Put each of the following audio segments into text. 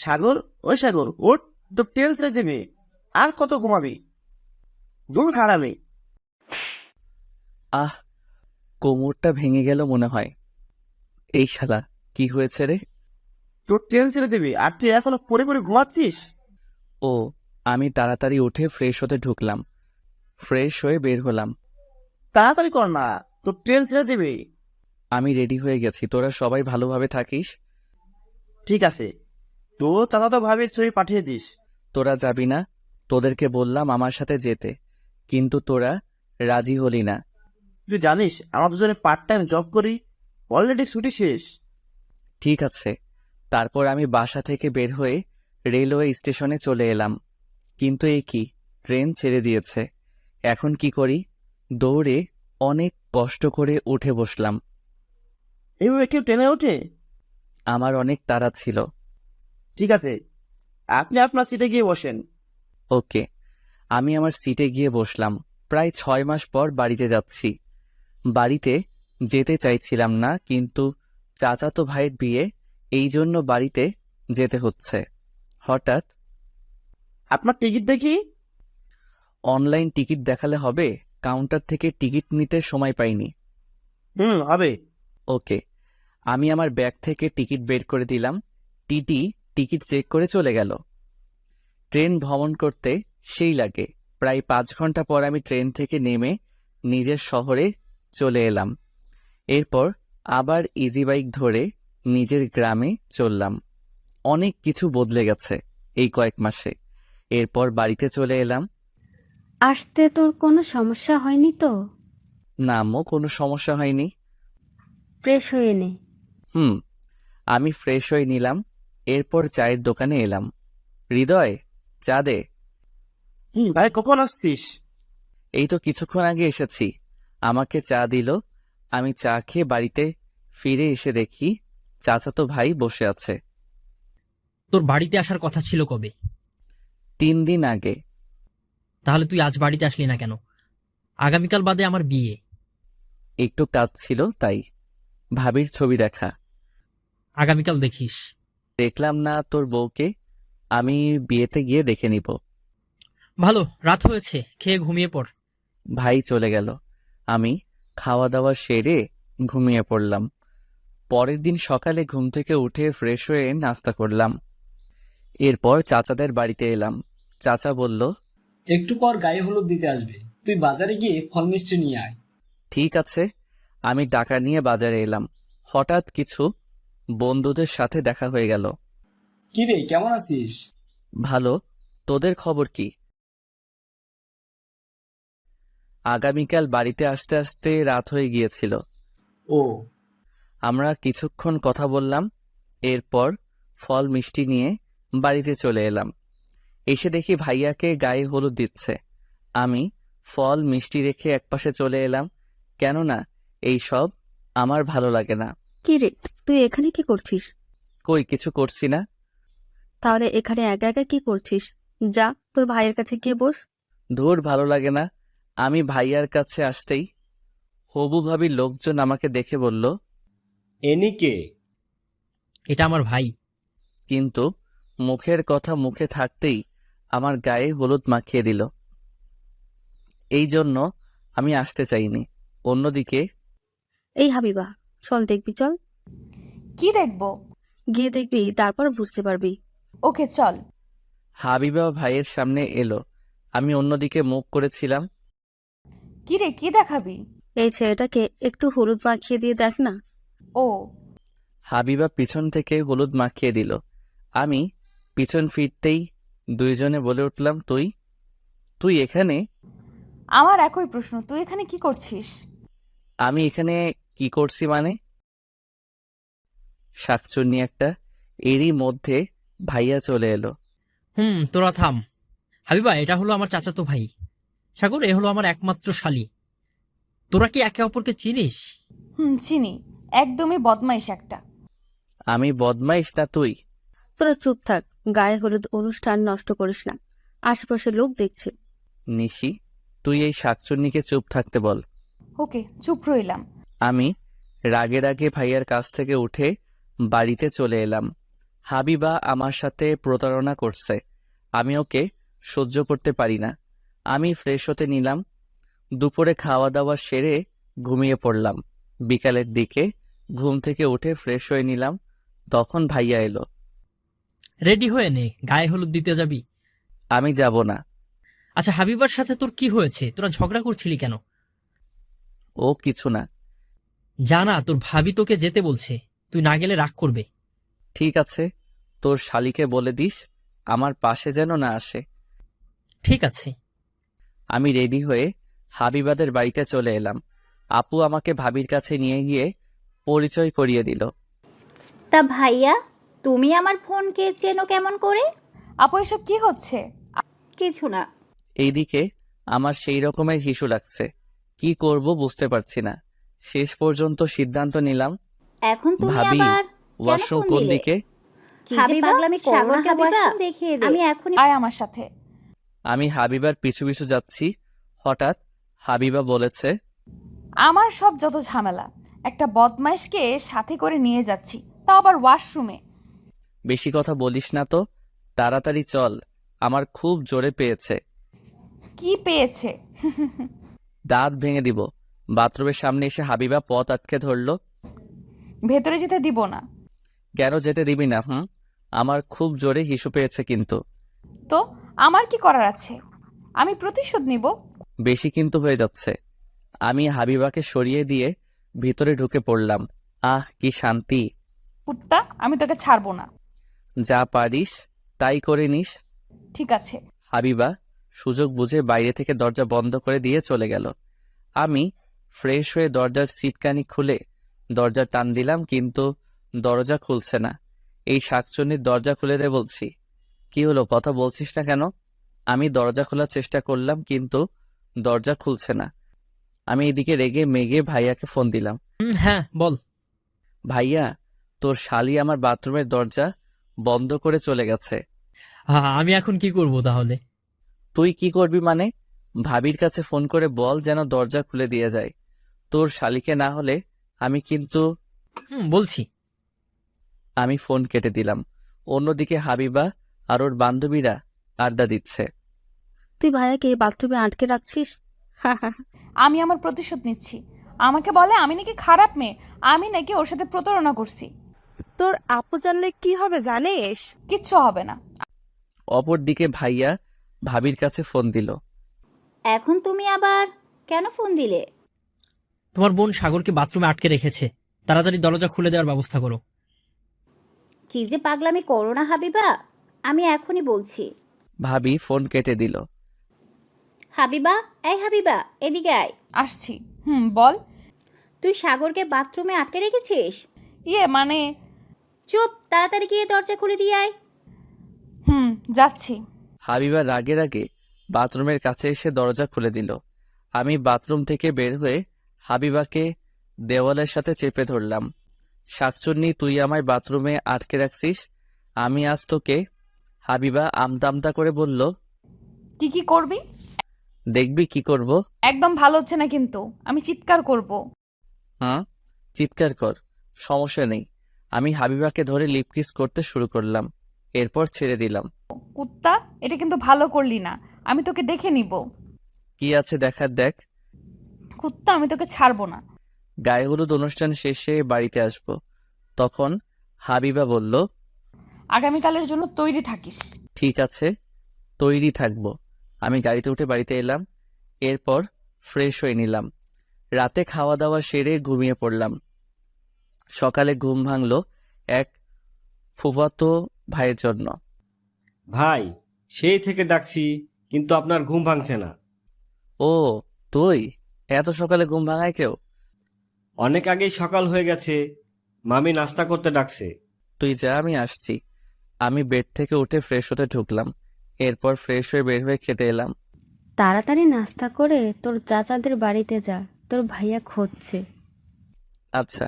সাগর, ওই সাগর ওঠ, তো ট্রেন ছেড়ে দেবে। আর কত ঘুমাবি? দূর হারামি। আহ, কোমরটা ভেঙে গেল মনে হয়। এই শালা, কি হয়েছে রে? তোর ট্রেন ছেড়ে দেবে আর তুই এখনো পড়ে পড়ে ঘুমাচ্ছিস? ও, আমি তাড়াতাড়ি উঠে ফ্রেশ হতে ঢুকলাম। ফ্রেশ হয়ে বের হলাম। তাড়াতাড়ি কর না, তোর ট্রেন ছেড়ে দেবে। আমি রেডি হয়ে গেছি, তোরা সবাই ভালোভাবে থাকিস। ঠিক আছে, তো চাচাতো ভাবির ছবি পাঠিয়ে দিস। তোরা যাবি না? তোদেরকে বললাম আমার সাথে যেতে, কিন্তু তোরা রাজি হলি না। তুই জানিস আমরা দুজনে পার্ট টাইম জব করি, অলরেডি ছুটি শেষ। ঠিক আছে। তারপর আমি বাসা থেকে বের হয়ে রেলওয়ে স্টেশনে চলে এলাম। কিন্তু এ কি, ট্রেন ছেড়ে দিয়েছে। এখন কি করি? দৌড়ে অনেক কষ্ট করে উঠে বসলাম। এইভাবে কেউ ট্রেনে ওঠে? আমার অনেক তাড়া ছিল। ঠিক আছে, আপনি আপনার সিটে গিয়ে বসেন। ওকে। আমি আমার সিটে গিয়ে বসলাম। প্রায় 6 মাস পর বাড়িতে যাচ্ছি। বাড়িতে যেতে চাইছিলাম না, কিন্তু চাচাতো ভাইয়ের বিয়ে, এই জন্য বাড়িতে যেতে হচ্ছে। হঠাৎ আপনার টিকিট দেখি। অনলাইন টিকিট দেখালে হবে? কাউন্টার থেকে টিকিট নিতে সময় পাইনি। হবে। ওকে। আমি আমার ব্যাগ থেকে টিকিট বের করে দিলাম। টিটি টিকিট চেক করে চলে গেল। ট্রেন ভ্রমণ করতে সেই লাগে। প্রায় 5 ঘন্টা পর আমি ট্রেন থেকে নেমে নিজের শহরে চলে এলাম। এরপর আবার ইজি বাইক ধরে নিজের গ্রামে চললাম। অনেক কিছু বদলে গেছে এই কয়েক মাসে। এরপর বাড়িতে চলে এলাম। আসতে তোর কোনো সমস্যা হয়নি তো? না আম্মু, কোনো সমস্যা হয়নি। ফ্রেশ হয়ে নে। হুম। আমি ফ্রেশ হয়ে নিলাম। এরপর চায়ের দোকানে এলাম। হৃদয়, চা দে। ভাই কখন আসছিস? এই তো কিছুক্ষণ আগে এসেছি। আমাকে চা দিল। আমি চা খেয়ে বাড়িতে ফিরে এসে দেখি চাচাতো ভাই বসে আছে। তোর বাড়িতে আসার কথা ছিল কবে? 3 দিন আগে। তাহলে তুই আজ বাড়িতে আসলি না কেন? আগামীকাল বাদে আমার বিয়ে। একটু কাজ ছিল তাই। ভাবির ছবি দেখা। আগামীকাল দেখিস। দেখলাম না তোর বউকে। আমি বিয়েতে গিয়ে দেখে নিব। ভালো, রাত হয়েছে, খেয়ে ঘুমিয়ে পড়। ভাই চলে গেল। আমি খাওয়া দাওয়া সেরে ঘুমিয়ে পড়লাম। পরের দিন সকালে ঘুম থেকে উঠে ফ্রেশ হয়ে নাস্তা করলাম। এরপর চাচাদের বাড়িতে এলাম। চাচা বলল, একটু পর গায়ে হলুদ দিতে আসবে, তুই বাজারে গিয়ে ফল মিষ্টি নিয়ে আয়। ঠিক আছে। আমি টাকা নিয়ে বাজারে এলাম। হঠাৎ কিছু বন্ধুদের সাথে দেখা হয়ে গেল। কিরে, কেমন আছিস? ভালো। তোদের খবর কি? আগামীকাল বাড়িতে আসতে আসতে রাত হয়ে গিয়েছিল। ও, আমরা কিছুক্ষণ কথা বললাম। এরপর ফল মিষ্টি নিয়ে বাড়িতে চলে এলাম। এসে দেখি ভাইয়াকে গায়ে হলুদ দিচ্ছে। আমি ফল মিষ্টি রেখে একপাশে চলে এলাম, কেননা এই সব আমার ভালো লাগে না। কি রে, তুই এখানে কি করছিস? কই, কিছু করছি না। তাহলে এখানে একা একা কি করছিস? যা, তোর ভাইয়ের কাছে গিয়ে বস। ধুর, ভালো লাগে না। আমি ভাইয়ার কাছে আসতেই হবু ভাবির লোকজন আমাকে দেখে বলল, এনিকে? এটা আমার ভাই। কিন্তু মুখের কথা মুখে থাকতেই আমার গায়ে হলুদ মাখিয়ে দিল। এই জন্য আমি আসতে চাইনি। অন্যদিকে এই হাবিবা, চল দেখবি, চল। কি দেখবো? গিয়ে দেখবি, তারপর বুঝতে পারবি। ওকে চল। হাবিবা ভাইয়ের সামনে এলো। আমি অন্যদিকে মুখ করেছিলাম। কি রে, কি দেখাবি? এই ছেলেটাকে একটু হলুদ মাখিয়ে দিয়ে দেখ না। ও, হাবিবা পিছন থেকে হলুদ মাখিয়ে দিল। আমি পিছন ফিরতেই দুইজনে বলে উঠলাম, তুই তুই এখানে? আমার একই প্রশ্ন, তুই এখানে কি করছিস? আমি এখানে কি করছি মানে? শাকচুন্নি একটা। এরই মধ্যে ভাইয়া চলে এলো। তোরা থাম। হাবিবা, এটা হলো আমার চাচাতো ভাই। সাগর, এ হলো আমার একমাত্র শালী। তোরা কি একে অপরকে চিনিস? চিনি। একদমই বদমাইশ একটা। আমি বদমাইশ না তুই? তোরা চুপ থাক, গায়ে হলুদ অনুষ্ঠান নষ্ট করিস না, আশেপাশে লোক দেখছে। নিশি, তুই এই শাকচুন্নিকে চুপ থাকতে বল। ওকে, চুপ রইলাম। আমি রাগে রাগে ভাইয়ার কাছ থেকে উঠে বাড়িতে চলে এলাম। হাবিবা আমার সাথে প্রতারণা করছে, আমি ওকে সহ্য করতে পারি না। আমি ফ্রেশ হতে নিলাম। দুপুরে খাওয়া দাওয়া সেরে ঘুমিয়ে পড়লাম। বিকালের দিকে ঘুম থেকে উঠে ফ্রেশ হয়ে নিলাম, তখন ভাইয়া এলো। রেডি হয়ে নে, গায়ে হলুদ দিতে যাবি। আমি যাব না। আচ্ছা, হাবিবার সাথে তোর কি হয়েছে? তোরা ঝগড়া করছিলি কেন? ও কিছু না। জানা, তোর ভাবি তোকে যেতে বলছে, তুই না গেলে রাগ করবে। ঠিক আছে, তোর শালিকে বলে দিস আমার পাশে যেন না আসে। ঠিক আছে। আমি রেডি হয়ে হাবিবাদের বাড়িতে চলে এলাম। আপু আমাকে ভাবির কাছে নিয়ে গিয়ে পরিচয় করিয়ে দিল। তা ভাইয়া, তুমি আমার ফোনকে চেনো কেমন করে? আপু এসব কি হচ্ছে? কিছু না। এইদিকে আমার সেই রকমের হিসু লাগছে, কি করব বুঝতে পারছি না। শেষ পর্যন্ত সিদ্ধান্ত নিলাম, এখন তুমি ভাবি আবার কেন ওয়াশরুম ফোন কোন দিলে? দিকে? কি যে পাগলামি করো না হাবিবা, দেখিয়ে দে। আমি এখনই আয় আমার সাথে। আমি হাবিবার পিছু পিছু যাচ্ছি। হঠাৎ হাবিবা বলেছে, আমার সব যত ঝামেলা, একটা বদমাইশকে সাথে করে নিয়ে যাচ্ছি, তাও আবার ওয়াশরুমে। বেশি কথা বলিস না তো, তাড়াতাড়ি চল, আমার খুব জোরে পেয়েছে। কি পেয়েছে? দাঁত ভেঙে দিব। বাথরুমের সামনে এসে হাবিবা পথ আটকে ধরল। ভেতরে যেতে দিব না। কেন যেতে দিবি না? আমার খুব জোরে হিসু পেয়েছে কিন্তু। তো আমার কি করার আছে? আমি প্রতিশোধ নিব। বেশি কিন্তু হয়ে যাচ্ছে। আমি হাবিবাকে সরিয়ে দিয়ে ভিতরে ঢুকে পড়লাম। আহ কি শান্তি। কুত্তা, আমি তোকে ছাড়বো না। যা পারিস তাই করে নিস। ঠিক আছে। হাবিবা সুযোগ বুঝে বাইরে থেকে দরজা বন্ধ করে দিয়ে চলে গেল। আমি ফ্রেশ হয়ে দরজার সিটকানি খুলে দরজা টান দিলাম, কিন্তু দরজা খুলছে না। এই শাকচুন্নির দরজা খুলে দে বলছি। কি হলো, কথা বলছিস না কেন? আমি দরজা খোলার চেষ্টা করলাম, কিন্তু দরজা খুলছে না। আমি এদিকে রেগে মেগে ভাইয়াকে ফোন দিলাম। হ্যাঁ বল। ভাইয়া, তোর শালি আমার বাথরুমের দরজা বন্ধ করে চলে গেছে। আমি এখন কি করব তাহলে? তুই কি করবি মানে? ভাবির কাছে ফোন করে বল যেন দরজা খুলে দিয়ে যায়। তোর শালিকে না হলে আমি কিন্তু। বলছি। আমি ফোন কেটে দিলাম। অন্যদিকে হাবিবা আর ওর বান্ধবীরা আড্ডা দিচ্ছে। তুই ভাইয়াকে বাথরুমে আটকে রাখছিস? আমি আমার প্রতিশোধ নিচ্ছি। আমাকে বলে আমি নাকি খারাপ মেয়ে, আমি নাকি ওর সাথে প্রতারণা করছি। তোর আপু জানলে কি হবে জানিস? কিচ্ছু হবে না। অপরদিকে ভাইয়া ভাবির কাছে ফোন দিল। এখন তুমি আবার কেন ফোন দিলে? তোমার বোন সাগরকে বাথরুমে আটকে রেখেছে, তাড়াতাড়ি দরজা খুলে দেওয়ার ব্যবস্থা করো। কি যে পাগলামি করো না হাবিবা, আমি এখনই বলছি। ভাবি ফোন কেটে দিল। হাবিবা, এই হাবিবা, এদিকে আয়। আসছি। বল। তুই সাগরকে বাথরুমে আটকে রেখেছিস? মানে। চুপ, তাড়াতাড়ি গিয়ে দরজা খুলে দিয়ে আয়। যাচ্ছি। হাবিবা রাগে রাগে বাথরুমের কাছে এসে দরজা খুলে দিল। আমি বাথরুম থেকে বের হয়ে হাবিবাকে দেওয়ালের সাথে চেপে ধরলাম। শাকচুন্নি, তুই আমায় বাথরুমে আটকে রাখছিস, আমি আজ তোকে। হাবিবা আমতা আমতা করে বলল, কি কি করবি? দেখবি কি করব। একদম ভালো হচ্ছে না কিন্তু, আমি চিৎকার করব। চিৎকার কর, সমস্যা নেই। আমি হাবিবাকে ধরে লিপ কিস করতে শুরু করলাম, এরপর ছেড়ে দিলাম। কুত্তা, এটা কিন্তু ভালো করলি না, আমি তোকে দেখে নিব। কি আছে দেখার দেখ। কুত্তা, আমি তোকে ছাড়বো না। গায়ে হলুদ অনুষ্ঠান শেষে বাড়িতে আসব। তখন হাবিবা বলল, আগামীকালের জন্য তৈরি থাকিস। ঠিক আছে, তৈরি থাকব। আমি গাড়িতে উঠে বাড়িতে এলাম, এরপর ফ্রেশ হয়ে নিলাম। রাতে খাওয়া দাওয়া সেরে ঘুমিয়ে পড়লাম। সকালে ঘুম ভাঙল এক ফুফাতো ভাইয়ের জন্য। ভাই, সেই থেকে ডাকছি কিন্তু আপনার ঘুম ভাঙছে না। ও তুই? এত সকালে ঘুম ভাঙায় কেউ? অনেক আগেই সকাল হয়ে গেছে, মামি নাস্তা করতে ডাকছে। তুই যা, আমি আসছি। আমি বেড থেকে উঠে ফ্রেশ হতে ঢুকলাম, এরপর ফ্রেশ হয়ে বের হয়ে খেতে এলাম। তাড়াতাড়ি নাস্তা করে তোর চাচাদের বাড়িতে যা, তোর ভাইয়া খুঁজছে। আচ্ছা।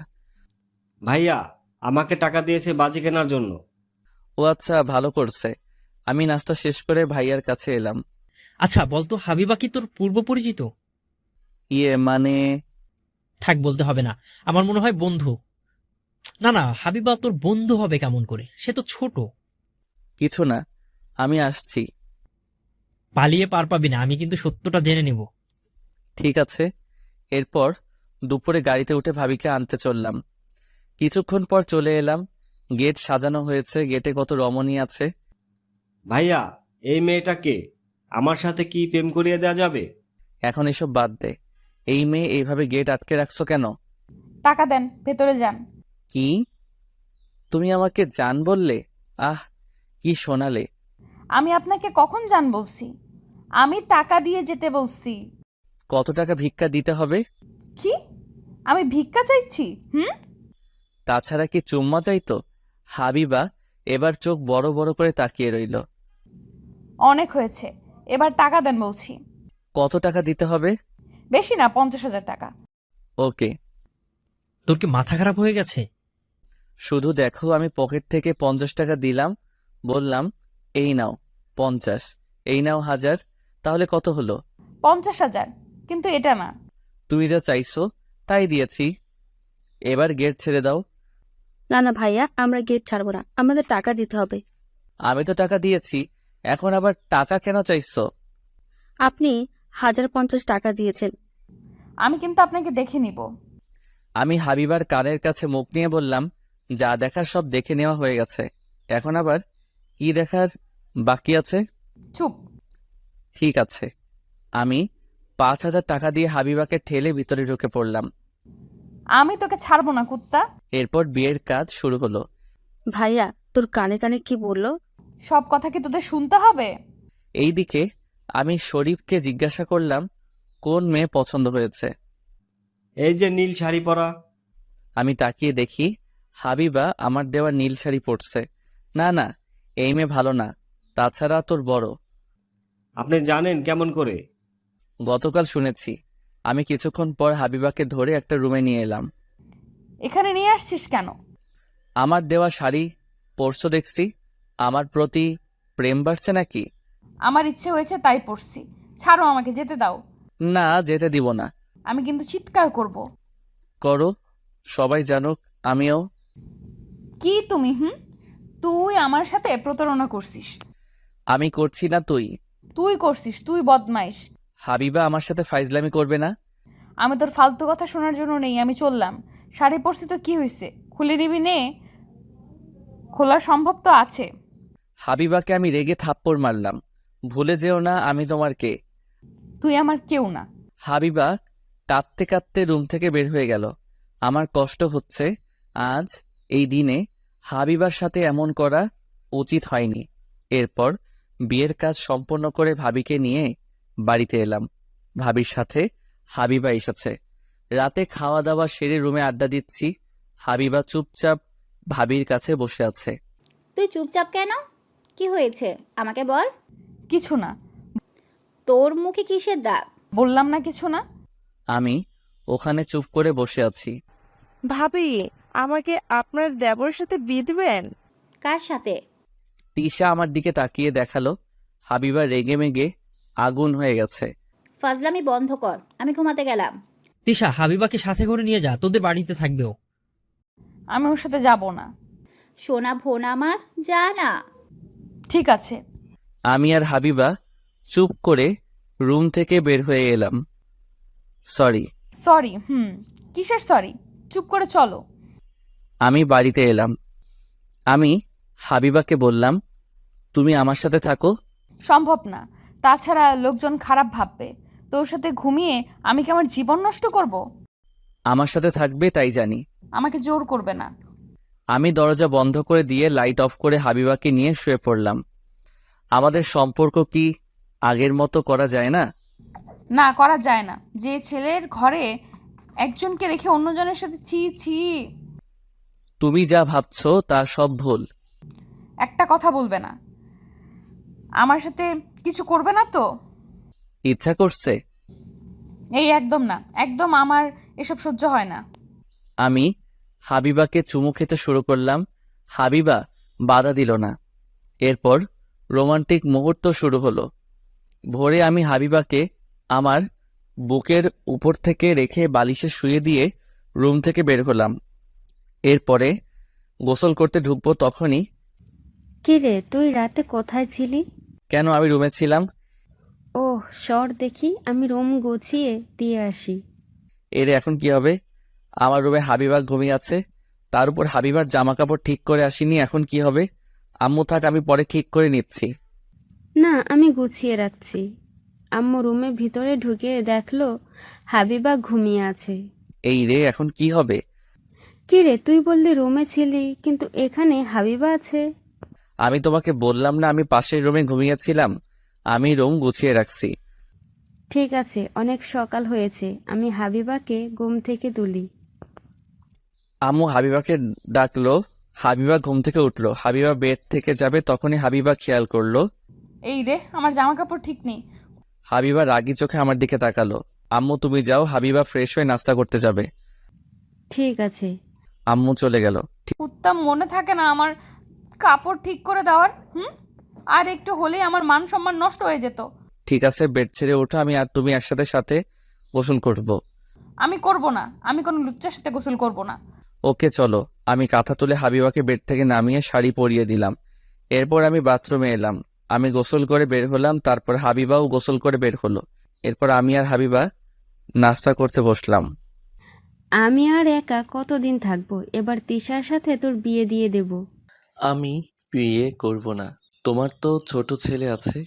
ভাইয়া আমাকে টাকা দিয়েছে বাজি কেনার জন্য। ও আচ্ছা, ভালো করছে। আমি নাস্তা শেষ করে ভাইয়ার কাছে এলাম। আচ্ছা বলতো, হাবিবা কি তোর পূর্ব পরিচিত? মানে? থাক, বলতে হবে না, আমার মনে হয় বন্ধু। না না, হাবিবা তোর বন্ধু হবে কেমন করে? সে তো ছোট। কিছু না, আমি আসছি। পালিয়ে পার পাবি না, আমি কিন্তু সত্যটা জেনে নিব। ঠিক আছে। এরপর দুপুরে গাড়িতে উঠে ভাবিকে আনতে চললাম। কিছুক্ষণ পর চলে এলাম। গেট সাজানো হয়েছে, গেটে কত রমণী আছে। ভাইয়া, এই মেয়েটা কে? আমার সাথে কি প্রেম করিয়ে দেওয়া যাবে? এখন এসব বাদ দে। এই মেয়ে এইভাবে গেট আটকে রাখছো কেন? টাকা দেন, ভেতরে যান। কি? তুমি আমাকে জান বললে? আহ, কি শোনালে! আমি আপনাকে কখন যান বলছি? আমি টাকা দিয়ে যেতে বলছি। কত টাকা ভিক্ষা দিতে হবে? কি? আমি ভিক্ষা চাইছি? তাছাড়া কি চুম্মা চাইতো? হাবিবা এবার চোখ বড় বড় করে তাকিয়ে রইল। অনেক হয়েছে, এবার টাকা দেন বলছি। কত টাকা দিতে হবে? বেশি না, 50,000 টাকা। ওকে। তোর কি মাথা খারাপ হয়ে গেছে? শুধু দেখো, আমি পকেট থেকে 50 টাকা দিলাম, বললাম এই নাও 50, এই নাও 1000, তাহলে কত হলো? 50,000, কিন্তু এটা না। তুমি যা চাইছো তাই দিয়েছি, এবার গেট ছেড়ে দাও। না না ভাইয়া, আমরা গেট ছাড়বো না, আমাদের টাকা দিতে হবে। আমি তো টাকা দিয়েছি, এখন আবার টাকা কেন চাইছো? আপনি 1,050 টাকা দিয়েছেন। আমি কিন্তু আপনাকে দেখে নিব। আমি হাবিবার কানের কাছে মুখ নিয়ে বললাম, যা দেখার সব দেখে নেওয়া হয়ে গেছে, এখন আবার কি দেখার বাকি আছে? চুপ। ঠিক আছে। আমি 5,000 টাকা দিয়ে হাবিবাকে ঠেলে ভিতরে ঢুকে পড়লাম। আমি তোকে ছাড়বো না, কুত্তা। এরপর বিয়ের কাজ শুরু হলো। ভাইয়া, তোর কানে কানে কি বললো? সব কথা কি তোদের শুনতে হবে? এইদিকে আমি শরীফকে জিজ্ঞাসা করলাম, কোন মেয়ে পছন্দ হয়েছে? এই যে নীল শাড়ি পরা। আমি তাকিয়ে দেখি হাবিবা আমার দেওয়া নীল শাড়ি পরছে। না না, এই মেয়ে ভালো না, তাছাড়া তোর বড়। আপনি জানেন কেমন করে? গতকাল শুনেছি। আমি কিছুক্ষণ পর হাবিবাকে ধরে একটা রুমে নিয়ে এলাম। এখানে নিয়ে আসছিস কেন? আমার দেওয়া শাড়ি পরছো দেখছি, আমার প্রতি প্রেম বাড়ছে নাকি? আমার ইচ্ছে হয়েছে তাই পড়ছি। ছাড়ো, আমাকে যেতে দাও। না, যেতে দিব না। আমি কিন্তু চিৎকার করব। করো, সবাই জানুক আমিও। কি তুমি? তুই আমার সাথে প্রতারণা করছিস। আমি করছি না, তুই। তুই করছিস, তুই বদমাইশ। হাবিবা আমার সাথে ফাইজলামি করবে না। আমি তোর ফালতু কথা শোনার জন্য নেই, আমি চললাম। শাড়ি পরছি তো কি হয়েছে? খুলে নিবি নে, খোলা সম্ভব তো আছে। হাবিবাকে আমি রেগে থাপ্পড় মারলাম। ভুলে যেও না আমি তোমার কে। তুই আমার কেউ না। হাবিবা কাঁদতে কাঁদতে রুম থেকে বের হয়ে গেল। আমার কষ্ট হচ্ছে, আজ এই দিনে হাবিবার সাথে এমন করা উচিত হয়নি। এরপর বিয়ের কাজ সম্পন্ন করে ভাবিকে নিয়ে বাড়িতে এলাম। ভাবির সাথে হাবিবা এসেছে। রাতে খাওয়া দাওয়া সেরে রুমে আড্ডা দিচ্ছি। হাবিবা চুপচাপ ভাবির কাছে বসে আছে। তুই চুপচাপ কেন? কি হয়েছে আমাকে বল। কিছু না। তোর মুখে কিসের দাগ? বললাম না কিছু না। আমি ওখানে চুপ করে বসে আছি। ভাবি, আমাকে আপনার দেবরের সাথে বিয়ে দিবেন? কার সাথে? তিশা আমার দিকে তাকিয়ে দেখালো। হাবিবা রেগে মেগে আগুন হয়ে গেছে। ফাজলামি বন্ধ কর, আমি ঘুমাতে গেলাম। তিশা, হাবিবাকে সাথে করে নিয়ে যা, তোদের বাড়িতে থাকবে ও। আমি ওর সাথে যাব না। সোনা ভোনা আমার, যা না। ঠিক আছে। আমি আর হাবিবা চুপ করে রুম থেকে বের হয়ে এলাম। সরি। সরি? কিসের সরি? চুপ করে চলো। আমি বাড়িতে এলাম। আমি হাবিবাকে বললাম, তুমি আমার সাথে থাকো। সম্ভব না, তাছাড়া লোকজন খারাপ ভাববে। তোর সাথে ঘুমিয়ে আমি কি আমার জীবন নষ্ট করব? আমার সাথে থাকবে তাই জানি। আমাকে জোর করবে না। আমি দরজা বন্ধ করে দিয়ে লাইট অফ করে হাবিবাকে নিয়ে শুয়ে পড়লাম। আমাদের সম্পর্ক কি আগের মতো করা যায় না? না, করা যায় না। যে ছেলের ঘরে একজনকে রেখে অন্যজনের সাথে ছি ছি। তুমি যা ভাবছো তা সব ভুল। একটা কথা বলবে না, আমার সাথে কিছু করবে না তো? ইচ্ছা করছে? এই একদম না, একদম আমার এসব সহ্য হয় না। আমি হাবিবাকে চুমু খেতে শুরু করলাম। হাবিবা বাধা দিল না। এরপর রোমান্টিক মুহূর্ত শুরু হলো। ভোরে আমি হাবিবাকে আমার বুকের উপর থেকে রেখে বালিশে শুয়ে দিয়ে রুম থেকে বের হলাম। এরপরে গোসল করতে ঢুকবো তখনই, কি রে, তুই রাতে কোথায় ছিলি? কেন আমি রুমে ছিলাম। ওহ, সর দেখি, আমি রুম গুছিয়ে দিয়ে আসি। এর এখন কি হবে? আমার রুমে হাবিবা ঘুমিয়ে আছে, তার উপর হাবিবার জামা কাপড় ঠিক করে আসিনি, এখন কি হবে? আম্মু থাক, আমি পরে ঠিক করে নিচ্ছি। না, আমি গুছিয়ে রাখছি। আম্মু রুমে ভিতরে ঢুকে দেখলো হাবিবা ঘুমিয়ে আছে। এই রে, এখন কি হবে? কি রে, তুই বললি রুমে ছিলি, কিন্তু এখানে হাবিবা আছে। আমি তোমাকে বললাম না আমি পাশের রুমে ঘুমিয়েছিলাম? আমি রুম গুছিয়ে রাখছি। ঠিক আছে, অনেক সকাল হয়েছে, আমি হাবিবাকে ঘুম থেকে তুলি। আম্মু হাবিবাকে ডাকলো। হাবিবা ঘুম থেকে উঠলো। হাবিবা বেড থেকে যাবে তখনই হাবিবা খেয়াল করলো এই রে, আমার জামা কাপড় ঠিক নেই। হাবিবা রাগী চোখে আমার দিকে তাকালো। আম্মু তুমি যাও, হাবিবা ফ্রেশ হয়ে নাস্তা করতে যাবে। ঠিক আছে। আম্মু চলে গেল। উত্তম মনে থাকে না আমার কাপড় ঠিক করে দেওয়ার? আর একটু হলেই আমার মান সম্মান নষ্ট হয়ে যেত। ঠিক আছে, বেড ছেড়ে ওঠো, আমি আর তুমি একসাথে সাথে গোসল করব। আমি করব না, আমি কোনো লুচ্চার সাথে গোসল করব না। ওকে চলো। আমি কাঁথা তুলে হাবিবাকে বেড থেকে নামিয়ে শাড়ি পরিয়ে দিলাম। এরপর আমি বাথরুমে এলাম। আমি গোসল করে বের হলাম, তারপর হাবিবাও গোসল করে বের হলো। এরপর আমি আর হাবিবা নাস্তা করতে বসলাম। আমি আর একা কতদিন থাকবো? এবার তিশার সাথে তোর বিয়ে দিয়ে দেব। আমি বিয়ে করব না। তোমার তো ছোট ছেলে আছে,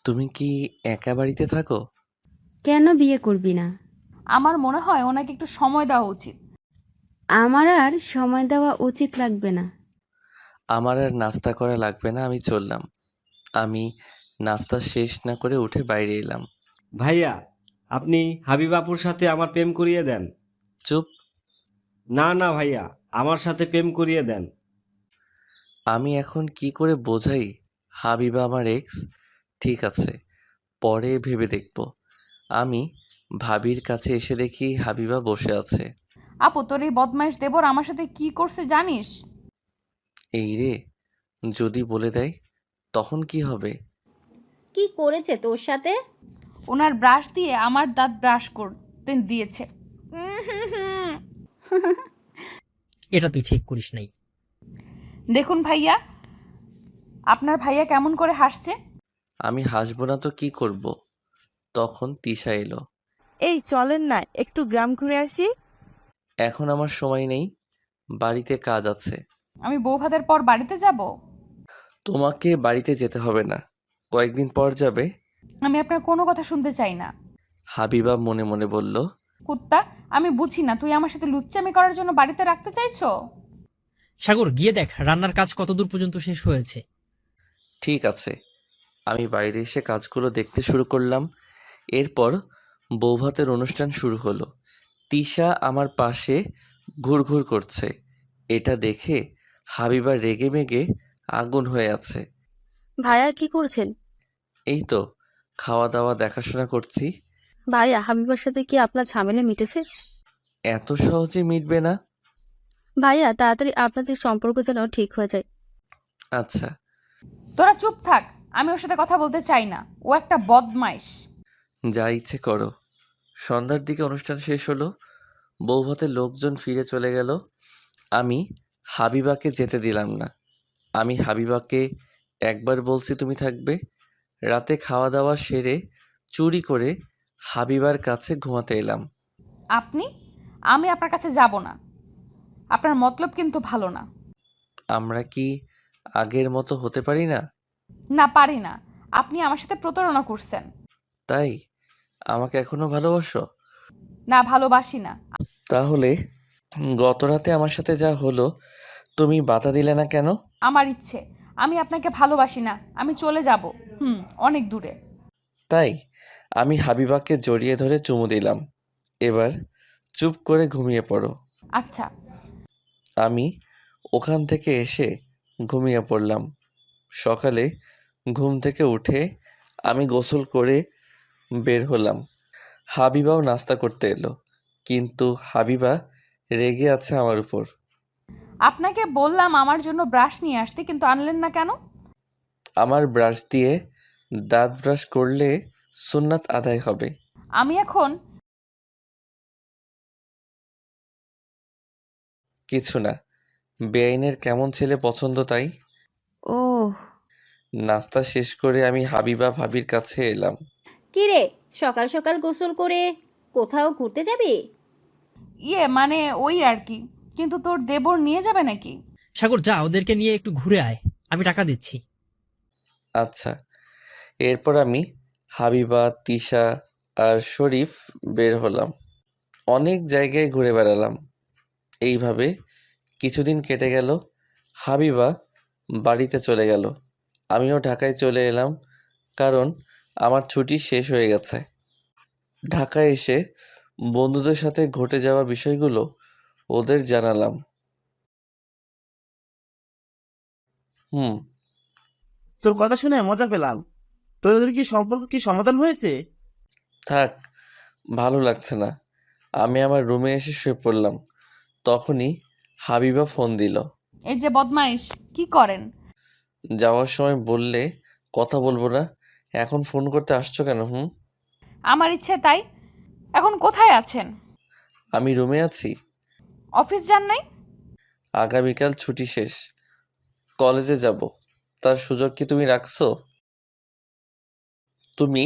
তুমি কি একা বাড়িতে থাকো? কেন বিয়ে করবি না? আমার মনে হয় ওনাকে একটু সময় দেওয়া উচিত। আমার আর সময় দেওয়া উচিত লাগবে না। আমার আর নাস্তা করা লাগবে না, আমি চললাম। আমি নাস্তা শেষ না করে উঠে বাইরে এলাম। ভাইয়া, আপনি হাবিবাপুর সাথে আমার প্রেম করিয়ে দেন। চুপ! না না ভাইয়া, আমার সাথে প্রেম করিয়ে দেন। আমি এখন কি করে বোঝাই হাবিবা আমার এক্স? ঠিক আছে, পরে ভেবে দেখব। আমি ভাবির কাছে এসে দেখি হাবিবা বসে আছে। আপু, তোর এই বদমাইশ দেবর আমার সাথে কি করছে জানিস? এই রে, যদি বলে দেয় তখন কি হবে? কি করেছে তোর সাথে? ওনার ব্রাশ দিয়ে আমার দাঁত ব্রাশ করতে দিয়েছে। এটা তুই ঠিক করিস নাই। দেখুন ভাইয়া, আপনার ভাইয়া কেমন করে হাসছে। আমি হাসবো না তো কি করব? তখন তিশা এলো। এই চলেন না, একটু গ্রাম ঘুরে আসি। এখন আমার সময় নেই, বাড়িতে কাজ আছে। আমি বউ ভাতের পর বাড়িতে যাব? তোমাকে বাড়িতে যেতে হবে না, কয়েকদিন পর যাবে। আমি আপনার কোনো কথা শুনতে চাই না। হাবিবা মনে মনে বলল। কুত্তা, আমি বুঝি না তুই আমার সাথে লুচ্চামি করার জন্য বাড়িতে রাখতে চাইছো? সাগর, গিয়ে দেখ রান্নার কাজ কতদূর পর্যন্ত শেষ হয়েছে। ঠিক আছে। আমি বাইরে এসে কাজগুলো দেখতে শুরু করলাম। এরপর বৌভাতের অনুষ্ঠান শুরু হলো। তিশা আমার পাশে ঘুরঘুর করছে। এটা দেখে হাবিবা রেগে মেগে আগুন হয়ে আছে। ভাইয়া কি করছেন? এই তো খাওয়া দাওয়া দেখাশোনা করছি। ভাইয়া, হাবিবার সাথে কি আপনার ঝামেলা মিটেছে? এত সহজে মিটবে না। ভাইয়া, তাড়াতাড়ি আপনাদের সম্পর্ক যেন ঠিক হয়ে যায়। আচ্ছা। তোরা চুপ থাক, আমি ওর সাথে কথা বলতে চাই না, ও একটা বদমাইশ। যা ইচ্ছে করো। সন্ধ্যার দিকে অনুষ্ঠান শেষ হলো। বৌভাতের লোকজন ফিরে চলে গেল। আমি হাবিবাকে যেতে দিলাম না। আমি হাবিবাকে একবার বলছি তুমি থাকবে। রাতে খাওয়া দাওয়া সেরে চুরি করে হাবিবার কাছে ঘুমাতে এলাম। আমি আপনার কাছে যাব না। আপনার মতলব কিন্তু ভালো না। আমরা কি আগের মতো হতে পারি না? না, পারি না। আপনি আমার সাথে প্রতারণা করছেন। তাই আমাকে এখনো ভালোবাসো? না, ভালোবাসি না। তাহলে গত রাতে আমার সাথে যা হলো তুমি বাধা দিলে না কেন? আমার ইচ্ছে, আমি আপনাকে ভালোবাসি না, আমি চলে যাব। অনেক দূরে। তাই আমি হাবিবাকে জড়িয়ে ধরে চুমু দিলাম। এবার চুপ করে ঘুমিয়ে পড়ো। আচ্ছা। আমি ওখান থেকে এসে ঘুমিয়ে পড়লাম। সকালে ঘুম থেকে উঠে আমি গোসল করে বের হলাম। হাবিবাও নাস্তা করতে এলো, কিন্তু হাবিবা রেগে আছে আমার উপর। আপনাকে বললাম আমার জন্য ব্রাশ নিয়ে আসতে, কিন্তু আনলেন না কেন? আমার ব্রাশ দিয়ে দাঁত ব্রাশ করলে সুন্নাত আদায় হবে। আমি এখন কিছু না, বেআইনের কেমন ছেলে পছন্দ তাই। ওহ, নাস্তা শেষ করে আমি হাবিবা ভাবির কাছে এলাম। কি রে, সকাল সকাল গোসল করে কোথাও ঘুরতে যাবি? মানে ওই আর কি, কিন্তু তোর দেবর নিয়ে যাবে নাকি? সাগর যা, ওদেরকে নিয়ে একটু ঘুরে আয়, আমি টাকা দিচ্ছি। আচ্ছা। এরপর আমি, হাবিবা, তিশা আর শরীফ বের হলাম। অনেক জায়গায় ঘুরে বেড়ালাম। এইভাবে কিছুদিন কেটে গেল। হাবিবা বাড়িতে চলে গেল, আমিও ঢাকায় চলে এলাম, কারণ আমার ছুটি শেষ হয়ে গেছে। ঢাকায় এসে বন্ধুদের সাথে ঘটে যাওয়া বিষয়গুলো ওদের জানালাম। হুম। তোর কথা শুনে মজা পেলাম। তোদের কি সম্পর্ক কি সমাধান হয়েছে? থাক, ভালো লাগছে না। আমি আমার রুমে এসে শুয়ে পড়লাম। তখনই হাবিবা ফোন দিল। এই যে বদমাইশ, কি করেন? যাওয়ার সময় বললে কথা বলবো না, এখন ফোন করতে আসছো কেন? আমার ইচ্ছে তাই। এখন কোথায় আছেন? আমি রুমে আছি। অফিস যান নাই? আগামীকাল ছুটি শেষ, কলেজে যাব। তার সুযোগ কি তুমি রাখছো? তুমি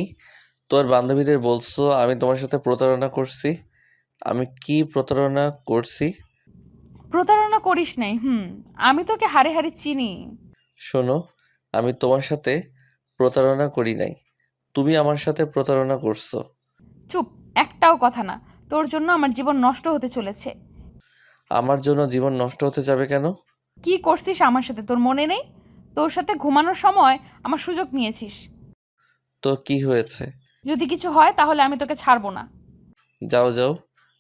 তোর বান্ধবীদের বলছো আমি তোমার সাথে প্রতারণা করছি। আমি কি প্রতারণা করছি? প্রতারণা করিস নাই। আমি তোকে হাড়ে হাড়ে চিনি। শোনো, আমি তোমার সাথে প্রতারণা করি নাই, তুমি আমার সাথে প্রতারণা করছো। চুপ, একটাও কথা না। তোর জন্য আমার জীবন নষ্ট হতে চলেছে। আমার জন্য জীবন নষ্ট হতে যাবে কেন? কি করছিস আমার সাথে তোর মনে নেই? তোর সাথে ঘুমানোর সময় আমার সুযোগ নিয়েছিস। তো কি হয়েছে? যদি কিছু হয় তাহলে আমি তোকে ছাড়বো না। যাও যাও,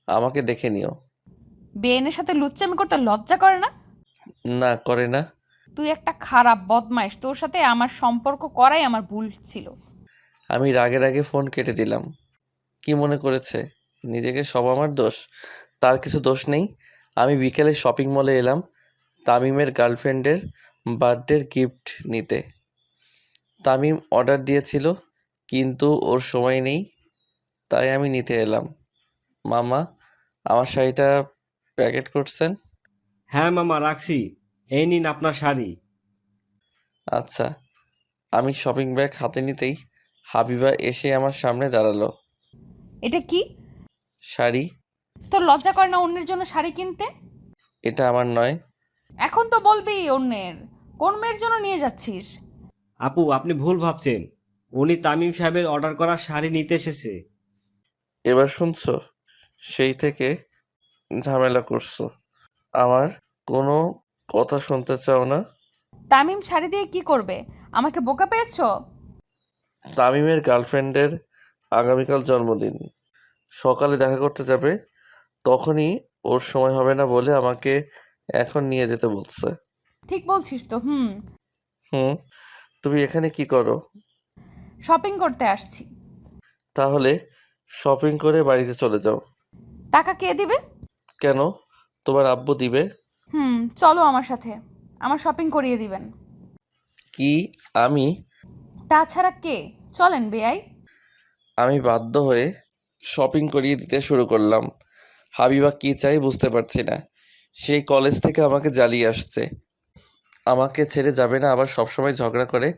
আমাকে দেখে নিও। বেয়েনের সাথে লুচ্চামি করতে লজ্জা করে না? না, করে না। তুই একটা খারাপ বদমাইশ। তোর সাথে আমার সম্পর্ক করাই আমার ভুল ছিল। আমি রাগের আগে ফোন কেটে দিলাম। কি মনে করেছে নিজেকে সব আমার দোষ? তার কিছু দোষ নেই। আমি বিকেলে শপিং মলে এলাম তামিমের গার্লফ্রেন্ডের বার্থডের গিফট নিতে। তামিম অর্ডার দিয়েছিল, কিন্তু ওর সময় নেই, তাই আমি নিতে এলাম। মামা, আমার শাড়িটা প্যাকেট করছেন? হ্যাঁ মামা, রাখছি। এই নিন আপনার শাড়ি। আচ্ছা। আমি শপিং ব্যাগ হাতে নিতেই হাবিবা এসে আমার সামনে দাঁড়ালো। এটা কি? শাড়ি। তোর লজ্জা করে না অন্যের জন্য শাড়ি কিনতে? এটা আমার নয়। এখন তো বলবি অন্যের। কোন মেয়ের জন্য নিয়ে যাচ্ছিস? আপু, আপনি ভুল ভাবছেন। উনি তামিম সাহেবের অর্ডার করা শাড়ি নিতে এসেছে। এবার শুনছো? সেই থেকে ঝামেলা করছো, আমার কোনো কথা শুনতে চাও না। তামিম শাড়ি দিয়ে কি করবে? আমাকে বোকা পেয়েছো? তামিমের গার্লফ্রেন্ডের আগামীকাল জন্মদিন, সকালে দেখা করতে যাবে, তখনই ওর সময় হবে না বলে আমাকে এখন নিয়ে যেতে বলছে। ঠিক বলছিস তো। হুম। তুমি এখানে কি করো? শপিং করতে আসছি। তাহলে শপিং করে বাড়িতে চলে যাও। টাকা কে দিবে? কেন, তোমার আব্বু দিবে। চলো আমার সাথে, আমার শপিং করিয়ে দিবেন। কি? আমি? তাছাড়া কে? চলেন বেয়াই। আমি বাধ্য হয়ে শপিং করিয়ে দিতে শুরু করলাম। হাবিবা কি চাই বুঝতে পারছি না। সেই কলেজ থেকে আমাকে জ্বালিয়ে আসছে, আমাকে ছেড়ে যাবে না, আবার সবসময় ঝগড়া করে।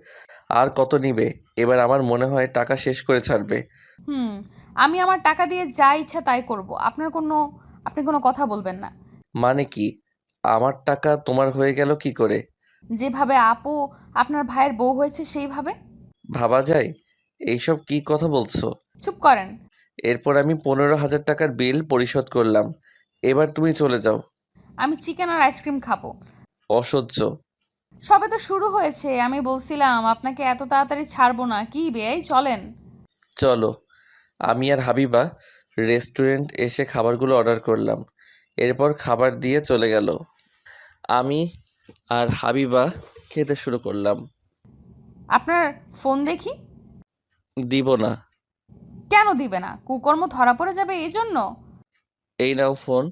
আর কত নিবে? এবার আমার মনে হয় টাকা শেষ করে ছাড়বে। আমি আমার টাকা দিয়ে যা ইচ্ছা তাই করব। আপনি কোনো কথা বলবেন না। মানে কি? আমার টাকা তোমার হয়ে গেল কি করে? যেভাবে আপু আপনার ভাইয়ের বউ হয়েছে সেইভাবে। ভাবা যায়? এইসব কি কথা বলছো? চুপ করেন। এরপর আমি 15,000 টাকার বিল পরিশোধ করলাম। এবার তুমি চলে যাও। আমি চিকেন আর আইসক্রিম খাবো। অসহ্য। সবে তো শুরু হয়েছে। আমি বলছিলাম আপনাকে এত তাড়াতাড়ি ছাড়বো না। কি বেয়াই, চলেন। চলো। আমি আর হাবিবা রেস্টুরেন্ট এসে খাবারগুলো অর্ডার করলাম। এরপর খাবার দিয়ে চলে গেল। আমি আর হাবিবা খেতে শুরু করলাম। আপনার ফোন দেখি। দিব না। কেন দিবে না? কুকর্ম ধরা পড়ে যাবে এই জন্য? এই নাও ফোন,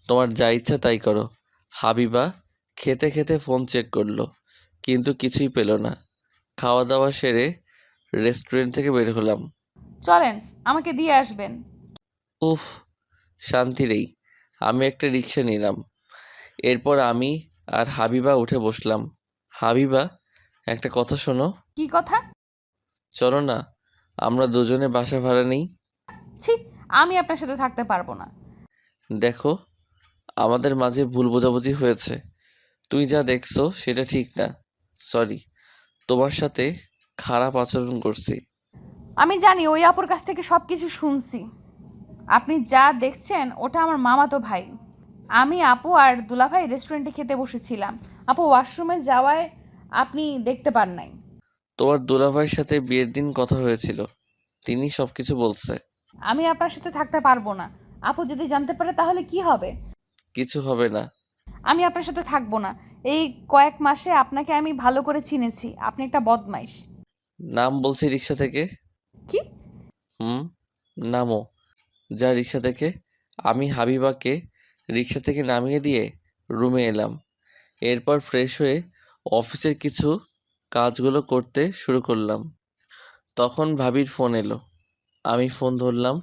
তোমার যা ইচ্ছা তাই করো। হাবিবা খেতে খেতে ফোন চেক করলো, কিন্তু কিছুই পেল না। খাওয়া দাওয়া সেরে রেস্টুরেন্ট থেকে বের হলাম। চলেন, আমাকে দিয়ে আসবেন। উফ, শান্তি নেই। আমি একটা রিক্সা নিলাম। এরপর আমি আর হাবিবা উঠে বসলাম। হাবিবা, একটা কথা শোনো। কি কথা? চলো না, আমরা দুজনে বাসা ভাড়া নেই। ছি, আমি আপনার সাথে থাকতে পারবো না। দেখো, আমাদের মাঝে ভুল বোঝাবুঝি হয়েছে। তুই যা দেখছো সেটা ঠিক না। সরি, তোমার সাথে খারাপ আচরণ করছি। আমি জানি ওই আপুর কাছ থেকে সব কিছু শুনছি। আপনি যা দেখছেন ওটা আমার মামাতো ভাই। আমি আপু আর দুলাভাই রেস্টুরেন্টে খেতে বসেছিলাম। আপু ওয়াশরুমে যাওয়ায় আপনি দেখতে পান নাই। তোমার দুলাভাইয়ের সাথে বিয়ের দিন কথা হয়েছিল, তিনি সবকিছু বলছে। আমি আপনার সাথে থাকতে পারবো না। আপু যদি জানতে পারে তাহলে কি হবে? কিছু হবে না। আমি আপনার সাথে থাকবো না। এই কয়েক মাসে আপনাকে আমি ভালো করে চিনেছি, আপনি একটা বদমাইশ। নাম বলছি রিক্সা থেকে। কি? নামো। যা রিক্সা থেকে। আমি হাবিবাকে রিক্সা থেকে নামিয়ে দিয়ে রুমে এলাম। এরপর ফ্রেশ হয়ে অফিসের কিছু কাজগুলো করতে শুরু করলাম। তখন ভাবির ফোন এলো। আমি ফোন ধরলাম।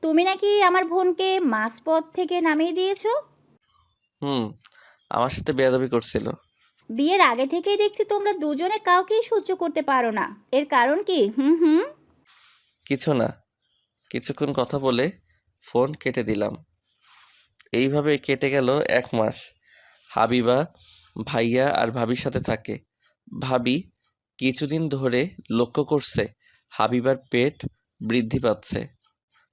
তুমি নাকি আমার বোনকে মাঝপথ থেকে নামিয়ে দিয়েছো? হুম, আমার সাথে বেয়াদবি করছিল। বিয়ের আগে থেকেই দেখছি তোমরা দুজনে কাউকেই সহ্য করতে পারো না। এর কারণ কি? হুম হুম কিছু না। কিছুক্ষণ কথা বলে ফোন কেটে দিলাম। এইভাবে কেটে গেল 1 মাস। হাবিবা ভাইয়া আর ভাবির সাথে থাকে। ভাবি কিছুদিন ধরে লক্ষ্য করছে হাবিবার পেট বৃদ্ধি পাচ্ছে।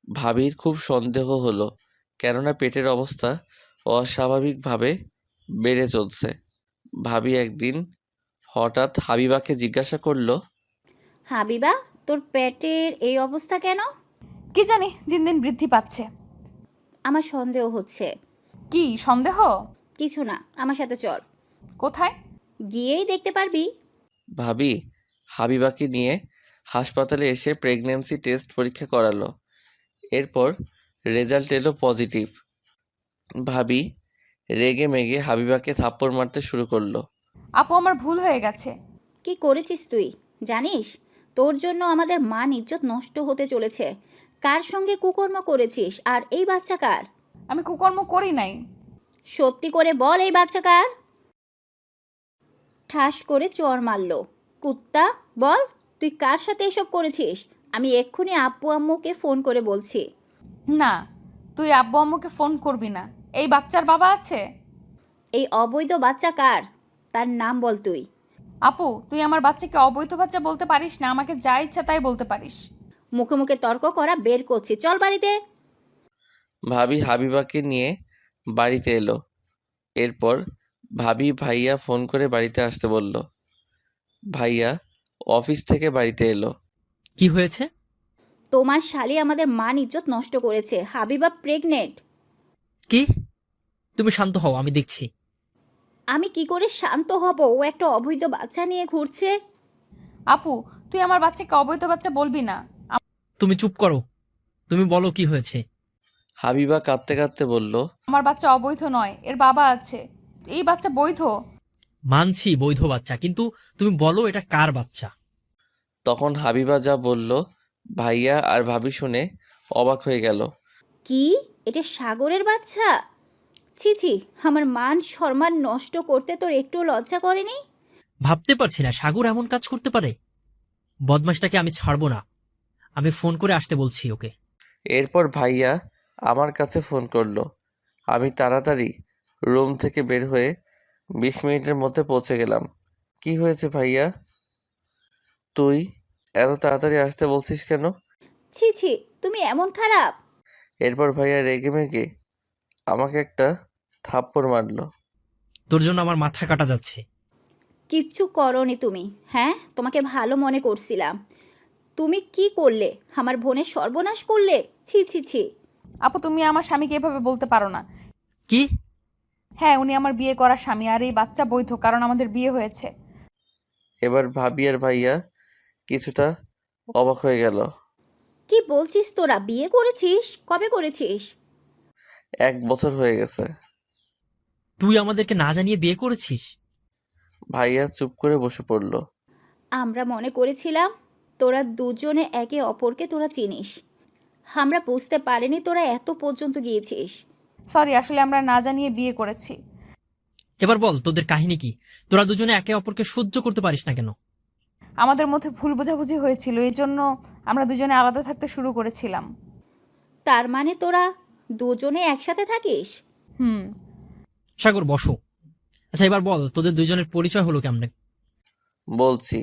ভাবির খুব সন্দেহ হলো, কেননা পেটের অবস্থা অস্বাভাবিকভাবে বেড়ে চলছে। ভাবি একদিন হঠাৎ হাবিবাকে জিজ্ঞাসা করলো, হাবিবা, তোর পেটের এই অবস্থা কেন? কি জানি, দিন দিন বৃদ্ধি পাচ্ছে। আমার সন্দেহ হচ্ছে। কি সন্দেহ? কিছু না, আমার সাথে চল। কোথায়? গিয়েই দেখতে পারবি। ভাবি হাবিবাকে নিয়ে হাসপাতালে এসে প্রেগন্যান্সি টেস্ট পরীক্ষা করালো। এরপর রেজাল্ট এলো পজিটিভ। ভাবি রেগে মেগে হাবিবাকে থাপ্পড় মারতে শুরু করলো। আপু আমার ভুল হয়ে গেছে। কি করেছিস তুই জানিস? তোর জন্য আমাদের মান ইজ্জত নষ্ট হতে চলেছে। কার সঙ্গে কুকর্ম করেছিস? আর এই বাচ্চা কার? আমি কুকর্ম করি নাই। সত্যি করে বল, এই বাচ্চা কার? ঠাস করে চর মারলো। কুত্তা, বল তুই কার সাথে এসব করেছিস? আমি এক্ষুনি আব্বু আম্মুকে ফোন করে বলছি। না, তুই আব্বু আম্মুকে ফোন করবি না। এই বাচ্চার বাবা আছে। এই অবৈধ বাচ্চা কার? তার নাম বল তুই। আপু তুই আমার বাচ্চাকে অবৈধ বাচ্চা বলতে পারিস না। আমাকে যা ইচ্ছা তাই বলতে পারিস। মুখে মুখে তর্ক করা বের করছি, চল বাড়িতে। ভাবি হাবিবাকে নিয়ে বাড়িতে এলো। এরপর ভাবি ভাইয়া ফোন করে বাড়িতে আসতে বলল। ভাইয়া অফিস থেকে বাড়িতে এলো। কি হয়েছে? তোমার শালি আমাদের মান ইজ্জত নষ্ট করেছে। হাবিবা প্রেগনেন্ট। কি? তুমি শান্ত হও, আমি দেখছি। আমি কি করে শান্ত হব? ও একটা অবৈধ বাচ্চা নিয়ে ঘুরছে। আপু তুই আমার বাচ্চাকে অবৈধ বাচ্চা বলবি না। তুমি চুপ করো। তুমি বলো কি হয়েছে। হাবিবা কাঁদতে কাঁদতে বলল, আমার বাচ্চা অবৈধ নয়, এর বাবা আছে। এই বাচ্চা বৈধ। মানছি বৈধ বাচ্চা, কিন্তু তুমি বলো এটা কার বাচ্চা। তখন হাবিবা যা বলল ভাইয়া আর ভাবি শুনে অবাক হয়ে গেল। কি? এটা সাগরের বাচ্চা? ছি ছি, আমার মান সম্মান নষ্ট করতে তোর একটু লজ্জা করেনি? ভাবতে পারছি না সাগর এমন কাজ করতে পারে। বদমাশটাকে আমি ছাড়বো না। আমি ফোন করে আসতে বলছি ওকে। এরপর ভাইয়া আমার কাছে ফোন করলো। আমি তাড়াতাড়ি রুম থেকে বের হয়ে 20 মিনিটের মধ্যে পৌঁছে গেলাম। কি হয়েছে ভাইয়া? তুই এত তাড়াতাড়ি আসতে বলছিস কেন? ছি ছি, তুমি এমন খারাপ? এরপর ভাইয়া রেগে মেগে আমাকে একটা থাপ্পড় মারলো। তোর জন্য আমার মাথা কাটা যাচ্ছে। কিচ্ছু করনি তুমি। হ্যাঁ, তোমাকে ভালো মনে করছিলাম। তুমি কি করলে? আমার বোনের সর্বনাশ করলে। ছি ছি ছি। আপু তুমি আমার স্বামীকে এভাবে বলতে পারো না। কি? হ্যাঁ, উনি আমার বিয়ে করা স্বামী, আর এই বাচ্চা বৈধ, কারণ আমাদের বিয়ে হয়েছে। এবার ভাবি আর ভাইয়া কিছুটা অবাক হয়ে গেল। কি বলছিস তোরা? বিয়ে করেছিস? কবে করেছিস? 1 বছর হয়ে গেছে। তুই আমাদেরকে না জানিয়ে বিয়ে করেছিস? ভাইয়া চুপ করে বসে পড়ল। আমরা মনে করেছিলাম তোরা দুজনে একে অপরকে তোরা চিনিস। আমরা বুঝতে পারিনি তোরা এত পর্যন্ত গিয়েছিস। সরি, আসলে আমরা না জানিয়ে বিয়ে করেছি। এবার বল তোদের কাহিনী কি? তোরা দুজনে একে অপরকে সহ্য করতে পারিস না কেন? আমাদের মধ্যে ভুল বোঝাবুঝি হয়েছিল, এই জন্য আমরা দুজনে আলাদা থাকতে শুরু করেছিলাম। তার মানে তোরা দুজনে একসাথে থাকিস? হুম। সাগর বসো। আচ্ছা এবার বল তোদের দুজনের পরিচয় হলো কেমনে? বলছি,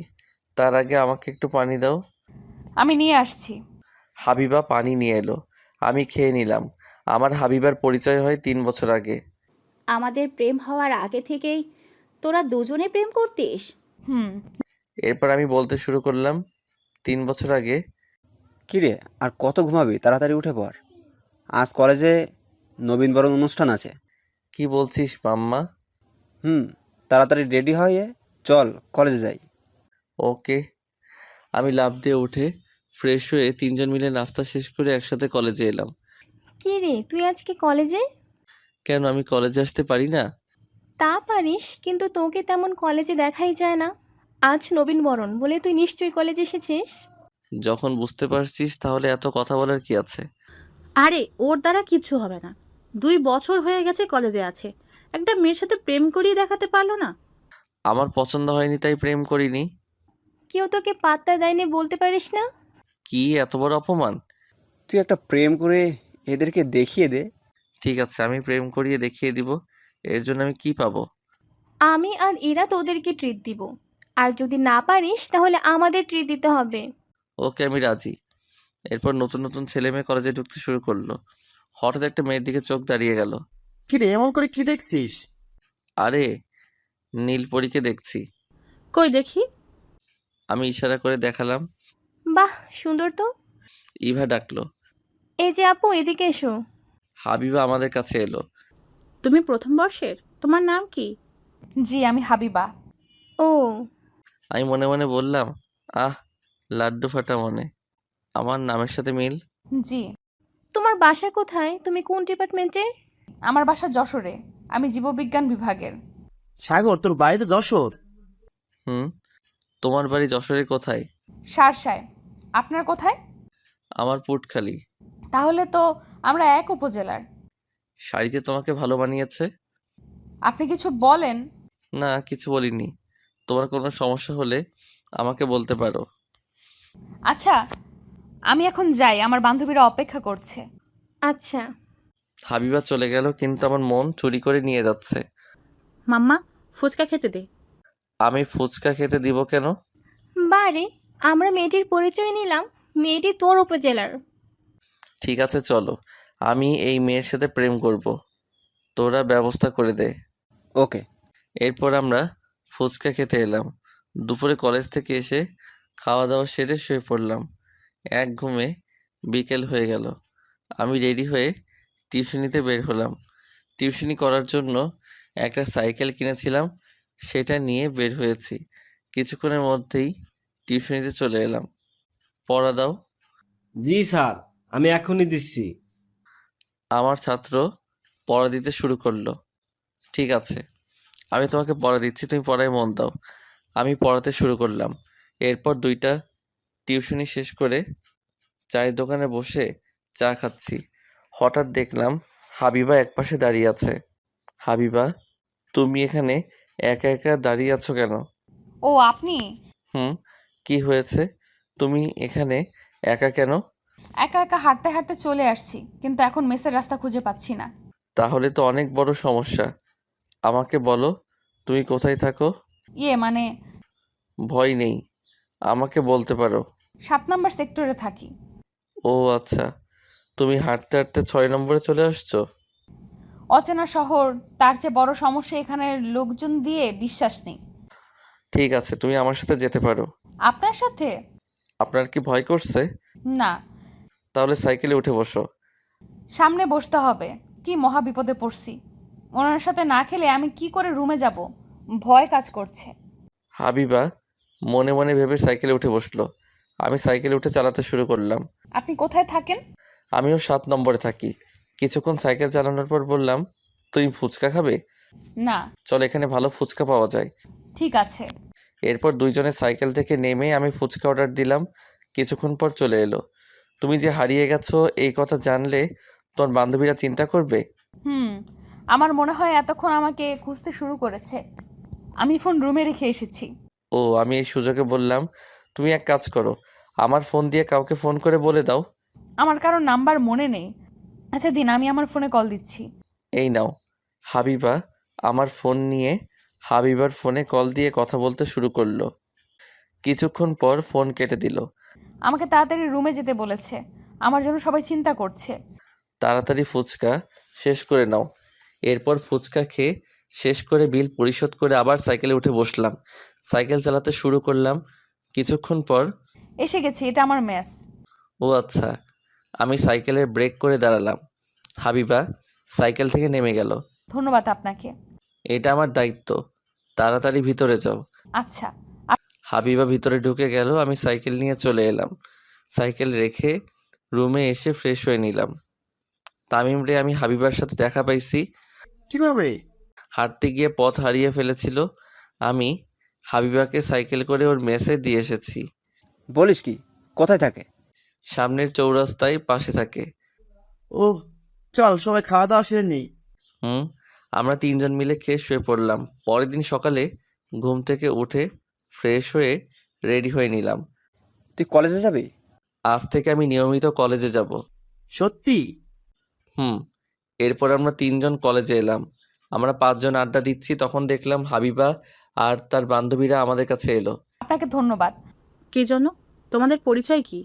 তার আগে আমাকে একটু পানি দাও। আমি নিয়ে আসছি। হাবিবা পানি নিয়ে এলো, আমি খেয়ে নিলাম। আমার হাবিবার পরিচয় হয় 3 বছর আগে। আমাদের প্রেম হওয়ার আগে থেকেই তোরা দুজনে প্রেম করতিস? হুম। এরপর আমি বলতে শুরু করলাম, 3 বছর আগে। কিরে আর কত ঘুমাবি? তাড়াতাড়ি উঠে পড়, আজ কলেজে নবীনবরণ অনুষ্ঠান আছে। কি বলছিস মাম্মা? তাড়াতাড়ি রেডি হয়ে চল কলেজে যাই। ওকে। আমি লাফ দিয়ে উঠে ফ্রেশ হয়ে 3জন মিলে নাস্তা শেষ করে একসাথে কলেজে এলাম। কি রে, তুই আজকে কলেজে? কেন, আমি কলেজে আসতে পারি না? তা পারিস, কিন্তু তোকে তেমন কলেজে দেখাই যায় না। আজ নবীনবরণ বলে তুই নিশ্চয়ই কলেজে এসেছিস। যখন বুঝতে পারছিস তাহলে এত কথা বলার কি আছে? আরে ওর দ্বারা কিচ্ছু হবে না, 2 বছর হয়ে গেছে কলেজে আছে, একটা মেয়ের সাথে প্রেম করিয়ে দেখাতে পারলো না। আমার পছন্দ হয়নি তাই প্রেম করিনি। কেউ তোকে পাত্তা দেয়নি বলতে পারিস না? কি এত বড় অপমান? তুই একটা প্রেম করে এদেরকে দেখিয়ে দে। ঠিক আছে, আমি প্রেম করিয়ে দেখিয়ে দিব। এর জন্য আমি কি পাবো? আমি আর এরা তোদেরকে ট্রিট দিব, আর যদি না পারিস তাহলে আমাদের ট্রিট দিতে হবে। ওকে, আমি রাজি। এরপর নতুন নতুন ছেলে মেয়ে কলেজে ঢুকতে শুরু করলো। হঠাৎ একটা মেয়ের দিকে চোখ দাঁড়িয়ে গেল। কিরে এমন করে কি দেখছিস? আরে, নীলপরীকে দেখছি। কই দেখি। আমি ইশারা করে দেখালাম। বাহ, সুন্দর তো। ইভা ডাকলো। এই যে আপু, এদিকে এসো। হাবিবা আমাদের কাছে এলো। তুমি প্রথম বর্ষের, তোমার নাম কি? জি, আমি হাবিবা। ও, আমি মনে মনে বললাম, আহ, লাড্ডু ফাটা মনে, আমার নামের সাথে মিল। জি। তোমার বাসা কোথায়? তুমি কোন ডিপার্টমেন্টের? আমার বাসা যশোরে, আমি জীববিজ্ঞান বিভাগের। সাগর তোর বাড়ি তো যশোর। তোমার বাড়ি যশোরের কোথায়? শার্শায়। আপনার কোথায়? আমার পুটখালি। তাহলে তো আমরা এক উপজেলার। শাড়িতে তোমাকে ভালো মানিয়েছে। আপনি কিছু বলেন? না, কিছু বলিনি। তোমার কোনো সমস্যা হলে আমাকে বলতে পারো। আচ্ছা, আমি এখন যাই, আমার বান্ধবীরা অপেক্ষা করছে। আচ্ছা। হাবিবা চলে গেল, কিন্তু আমার মন চুরি করে নিয়ে যাচ্ছে। মাম্মা ফুচকা খেতে দে। আমি ফুচকা খেতে দিব কেন? বারে, আমরা মেয়েটির পরিচয় নিলাম, মেয়েটি তোর উপজেলার। ঠিক আছে চলো, আমি এই মেয়ের সাথে প্রেম করব, তোরা ব্যবস্থা করে দে। ওকে। এরপর আমরা ফুচকা খেতে এলাম। দুপুরে কলেজ থেকে এসে খাওয়া দাওয়া সেরে শুয়ে পড়লাম। এক ঘুমে বিকেল হয়ে গেল। আমি রেডি হয়ে টিউশনিতে বের হলাম। টিউশনি করার জন্য একটা সাইকেল কিনেছিলাম, সেটা নিয়ে বের হয়েছি। কিছুক্ষণের মধ্যেই টিউশনিতে চলে এলাম। পড়া দাও। জি স্যার, আমি এখনই দিচ্ছি। আমার ছাত্র পড়া দিতে শুরু করলো। ঠিক আছে, আমি তোমাকে পড়া দিচ্ছি, তুমি পড়ায় মন দাও। আমি পড়াতে শুরু করলাম। এরপর 2টা টিউশনি শেষ করে চায়ের দোকানে বসে চা খাচ্ছি। হঠাৎ দেখলাম হাবিবা একপাশে দাঁড়িয়ে আছে। হাবিবা, তুমি এখানে একা একা দাঁড়িয়ে আছো কেন? ও আপনি? কি হয়েছে? তুমি এখানে একা কেন? একা একা হাঁটতে হাঁটতে চলে আসছি, কিন্তু এখন মেসের রাস্তা খুঁজে পাচ্ছি না। তাহলে তো অনেক বড় সমস্যা। আমাকে বলো, তুমি কোথায় থাকো? মানে ভয় নেই, আমাকে বলতে পারো। 7 নম্বর সেক্টরে থাকি। ও আচ্ছা, তুমি হাঁটতে হাঁটতে 6 নম্বরে চলে আসছো? অচেনা শহর, তার চেয়ে বড় সমস্যা এখানের লোকজন দিয়ে বিশ্বাস নেই। ঠিক আছে, তুমি আমার সাথে যেতে পারো। আপনার সাথে? আপনার কি ভয় করছে? না। তাহলে সাইকেলে উঠে বসো। সামনে বসতে হবে, কি মহা বিপদে পড়ছি। ওনার সাথে না খেলে আমি কি করে রুমে যাব, ভয় কাজ করছে। হাবিবা মনে মনে ভেবে সাইকেলে উঠে বসলো। আমি সাইকেলে উঠে চালাতে শুরু করলাম। আপনি কোথায় থাকেন? আমিও 7 নম্বরে থাকি। কিছুক্ষণ সাইকেল চালানোর পর বললাম, তুমি ফুচকা খাবে? না। চল, এখানে ভালো ফুচকা পাওয়া যায়। ঠিক আছে। এরপর 2জনে সাইকেল থেকে নেমে আমি ফুচকা অর্ডার দিলাম। কিছুক্ষণ পর চলে এলো। তুমি যে হারিয়ে গেছো এই কথা জানলে তোমার বান্ধবীরা চিন্তা করবে। আমার মনে হয় এতক্ষণ আমাকে খুঁজতে শুরু করেছে। আমি ফোন রুমে রেখে এসেছি। ও, আমি এই সুযোগে বললাম, তুমি এক কাজ করো, আমার ফোন দিয়ে কাউকে ফোন করে বলে দাও। আমার কারোর নাম্বার মনে নেই। আচ্ছা দিন, আমি আমার ফোনে কল দিচ্ছি। এই নাও। হাবিবা আমার ফোন নিয়ে হাবিবার ফোনে কল দিয়ে কথা বলতে শুরু করলো। কিছুক্ষণ পর ফোন কেটে দিল। আমাকে তাড়াতাড়ি রুমে যেতে বলেছে। আমার জন্য সবাই চিন্তা করছে। তাড়াতাড়ি ফুচকা শেষ করে নাও। এরপর ফুচকা খেয়ে শেষ করে বিল পরিশোধ করে আবার সাইকেলে উঠে বসলাম। সাইকেল চালাতে শুরু করলাম। কিছুক্ষণ পর, এসে গেছি, এটা আমার মেস। ও আচ্ছা। আমি সাইকেলের ব্রেক করে দাঁড়ালাম। হাবিবা সাইকেল থেকে নেমে গেল। ধন্যবাদ আপনাকে। এটা আমার দায়িত্ব, তাড়াতাড়ি ভিতরে যাও। আচ্ছা। হাবিবা ভিতরে ঢুকে গেল। আমি সাইকেল নিয়ে চলে এলাম। সাইকেল রেখে রুমে এসে ফ্রেশ হয়ে নিলাম। তামিম রে, আমি হাবিবার সাথে দেখা পাইছি। কিভাবে? হাঁটতে গিয়ে পথ হারিয়ে ফেলেছিল। আমি হাবিবাকে সাইকেল করে ওর মেসে দিয়ে এসেছি। বলিস কি? কোথায় থাকে? সামনের চৌরাস্তায় পাশে থাকে। ও চল, সবাই খাওয়া দাওয়া সেরে নেই। আমরা তিনজন মিলে খেয়ে শুয়ে পড়লাম। পরের দিন সকালে ঘুম থেকে উঠে ফ্রেশ হয়ে রেডি হয়ে নিলাম। তুই কলেজে যাবি? আজ থেকে আমি নিয়মিত কলেজে যাব। সত্যি? এরপর আমরা তিনজন কলেজে এলাম। আমরা 5 জন আড্ডা দিচ্ছি, তখন দেখলাম হাবিবা আর তার বান্ধবীরা আমাদের কাছে এলো। আপনাকে ধন্যবাদ। কি জন্য? তোমাদের পরিচয় কি?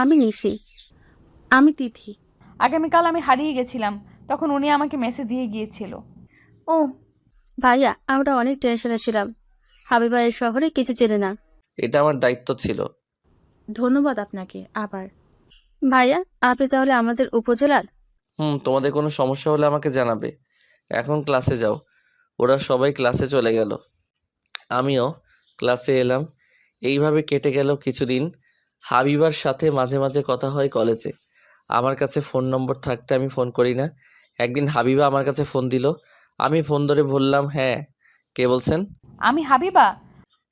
আমি নিশি। আমি তিথি। আগামীকাল আমি হারিয়ে গেছিলাম, তখন উনি আমাকে মেসেজ দিয়ে গিয়েছিল। ও ভাইয়া, আমরা অনেক টেনশনে ছিলাম। হাবিবা এই শহরে কিছু চেনে না। এটা আমার দায়িত্ব ছিল। ধন্যবাদ আপনাকে আবার। ভাইয়া, আপনি তাহলে আমাদের উপজেলার? তোমাদের কোনো সমস্যা হলে আমাকে জানাবে। এখন ক্লাসে যাও। ওরা সবাই ক্লাসে চলে গেল। আমিও ক্লাসে এলাম। এইভাবে কেটে গেল কিছুদিন। হাবিবার সাথে মাঝে মাঝে কথা হয় কলেজে। আমার কাছে ফোন নম্বর থাকতে আমি ফোন করি না। একদিন হাবিবা আমার কাছে ফোন দিল। আমি ফোন ধরে বললাম, হ্যাঁ, কে বলছেন? আমি হাবিবা।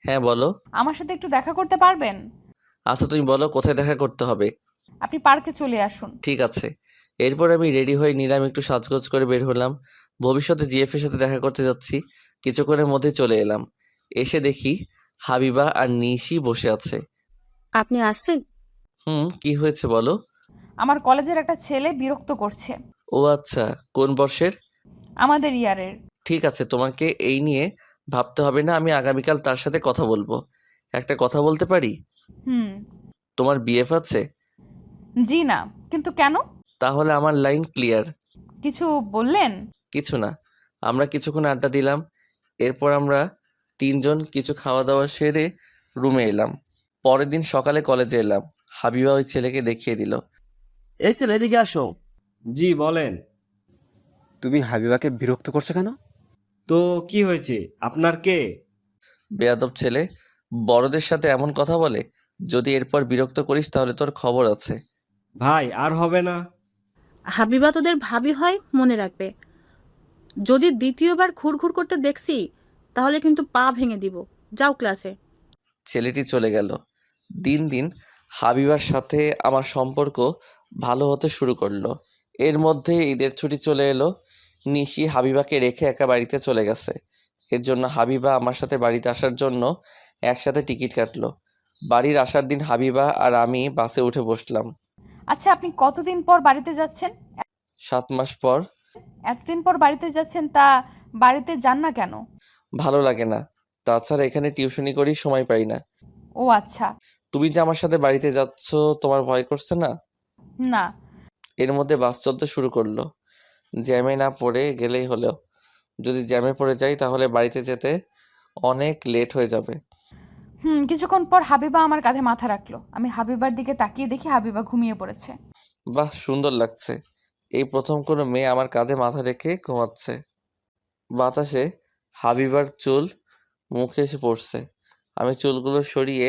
হ্যাঁ বলো। আমার সাথে একটু দেখা করতে পারবেন? আচ্ছা, তুমি বলো কোথায় দেখা করতে হবে। আপনি পার্কে চলে আসুন। ঠিক আছে। এরপর আমি রেডি হয়ে নিলাম, একটু সাজগোজ করে বের হলাম। ভবিষ্যতে জিএফের সাথে দেখা করতে যাচ্ছি। কিছুক্ষণের মধ্যে চলে এলাম। এসে দেখি হাবিবা আর নিশি বসে আছে। আপনি আসছেন? কি হয়েছে বলো। আমার কলেজের একটা ছেলে বিরক্ত করছে। ও আচ্ছা, কোন বর্ষের? আমাদের ইয়ারের। ঠিক আছে, তোমাকে এই নিয়ে ভাবতে হবে না। আমি আগামীকাল তার সাথে কথা বলবো। একটা কথা বলতে পারি? তোমার বিএফ আছে? জি না। কিন্তু কেন? তাহলে আমার লাইন ক্লিয়ার। কিছু বললেন? কিছু না। আমরা কিছুক্ষণ আড্ডা দিলাম। এরপর আমরা তিনজন কিছু খাওয়া দাওয়া সেরে রুমে এলাম। পরের দিন সকালে কলেজে এলাম। হাবিবা ওই ছেলেকে দেখিয়ে দিল। এই ছেলে, এদিকে আসো। জি বলেন। তুমি হাবিবাকে বিরক্ত করছো কেন? তো কি হয়েছে? আপনার কে? বেয়াদব ছেলে, বড়দের সাথে এমন কথা বলে। যদি এরপর বিরক্ত করিস তাহলে তোর খবর আছে। ভাই, আর হবে না। হাবিবা তোদের ভাবি হয়, মনে রাখবে। যদি দ্বিতীয়বার ঘুরঘুর করতে দেখছি তাহলে কিন্তু পা ভেঙে দিব। যাও ক্লাসে। ছেলেটি চলে গেল। দিন দিন হাবিবার সাথে আমার সম্পর্ক ভালো হতে শুরু করলো। এর মধ্যে ঈদের ছুটি চলে এলো। নিশি হাবিবাকে রেখে একা বাড়িতে চলে গেছে। এর জন্য হাবিবা আমার সাথে বাড়িতে আসার জন্য একসাথে টিকিট কাটলো। বাড়ির আসার দিন হাবিবা আর আমি বাসে উঠে বসলাম। আচ্ছা, আপনি কতদিন পর বাড়িতে যাচ্ছেন? 7 মাস পর। এতদিন পর বাড়িতে যাচ্ছেন, তা বাড়িতে যান না কেন? ভালো লাগে না। তাছাড়া এখানে টিউশনি করি, সময় পাই না। ও আচ্ছা। তুমি যে আমার সাথে বাড়িতে যাচ্ছ, তোমার ভয় করছে না? না। এর মধ্যে বাস চলতে শুরু করলো। জ্যামে না পড়ে গেলেই হলো। যদি জ্যামে পড়ে যাই তাহলে বাড়িতে যেতে অনেক লেট হয়ে যাবে। কিছুক্ষণ পর হাবিবা আমার কাঁধে মাথা রাখলো। আমি হাবিবার দিকে তাকিয়ে দেখি হাবিবা ঘুমিয়ে পড়েছে। বাহ, সুন্দর লাগছে। এই প্রথম কোনো মেয়ে আমার কাঁধে মাথা রেখে ঘুমাচ্ছে। বাতাসে হাবিবার চুল মুখে এসে পড়ছে। আমি চুলগুলো সরিয়ে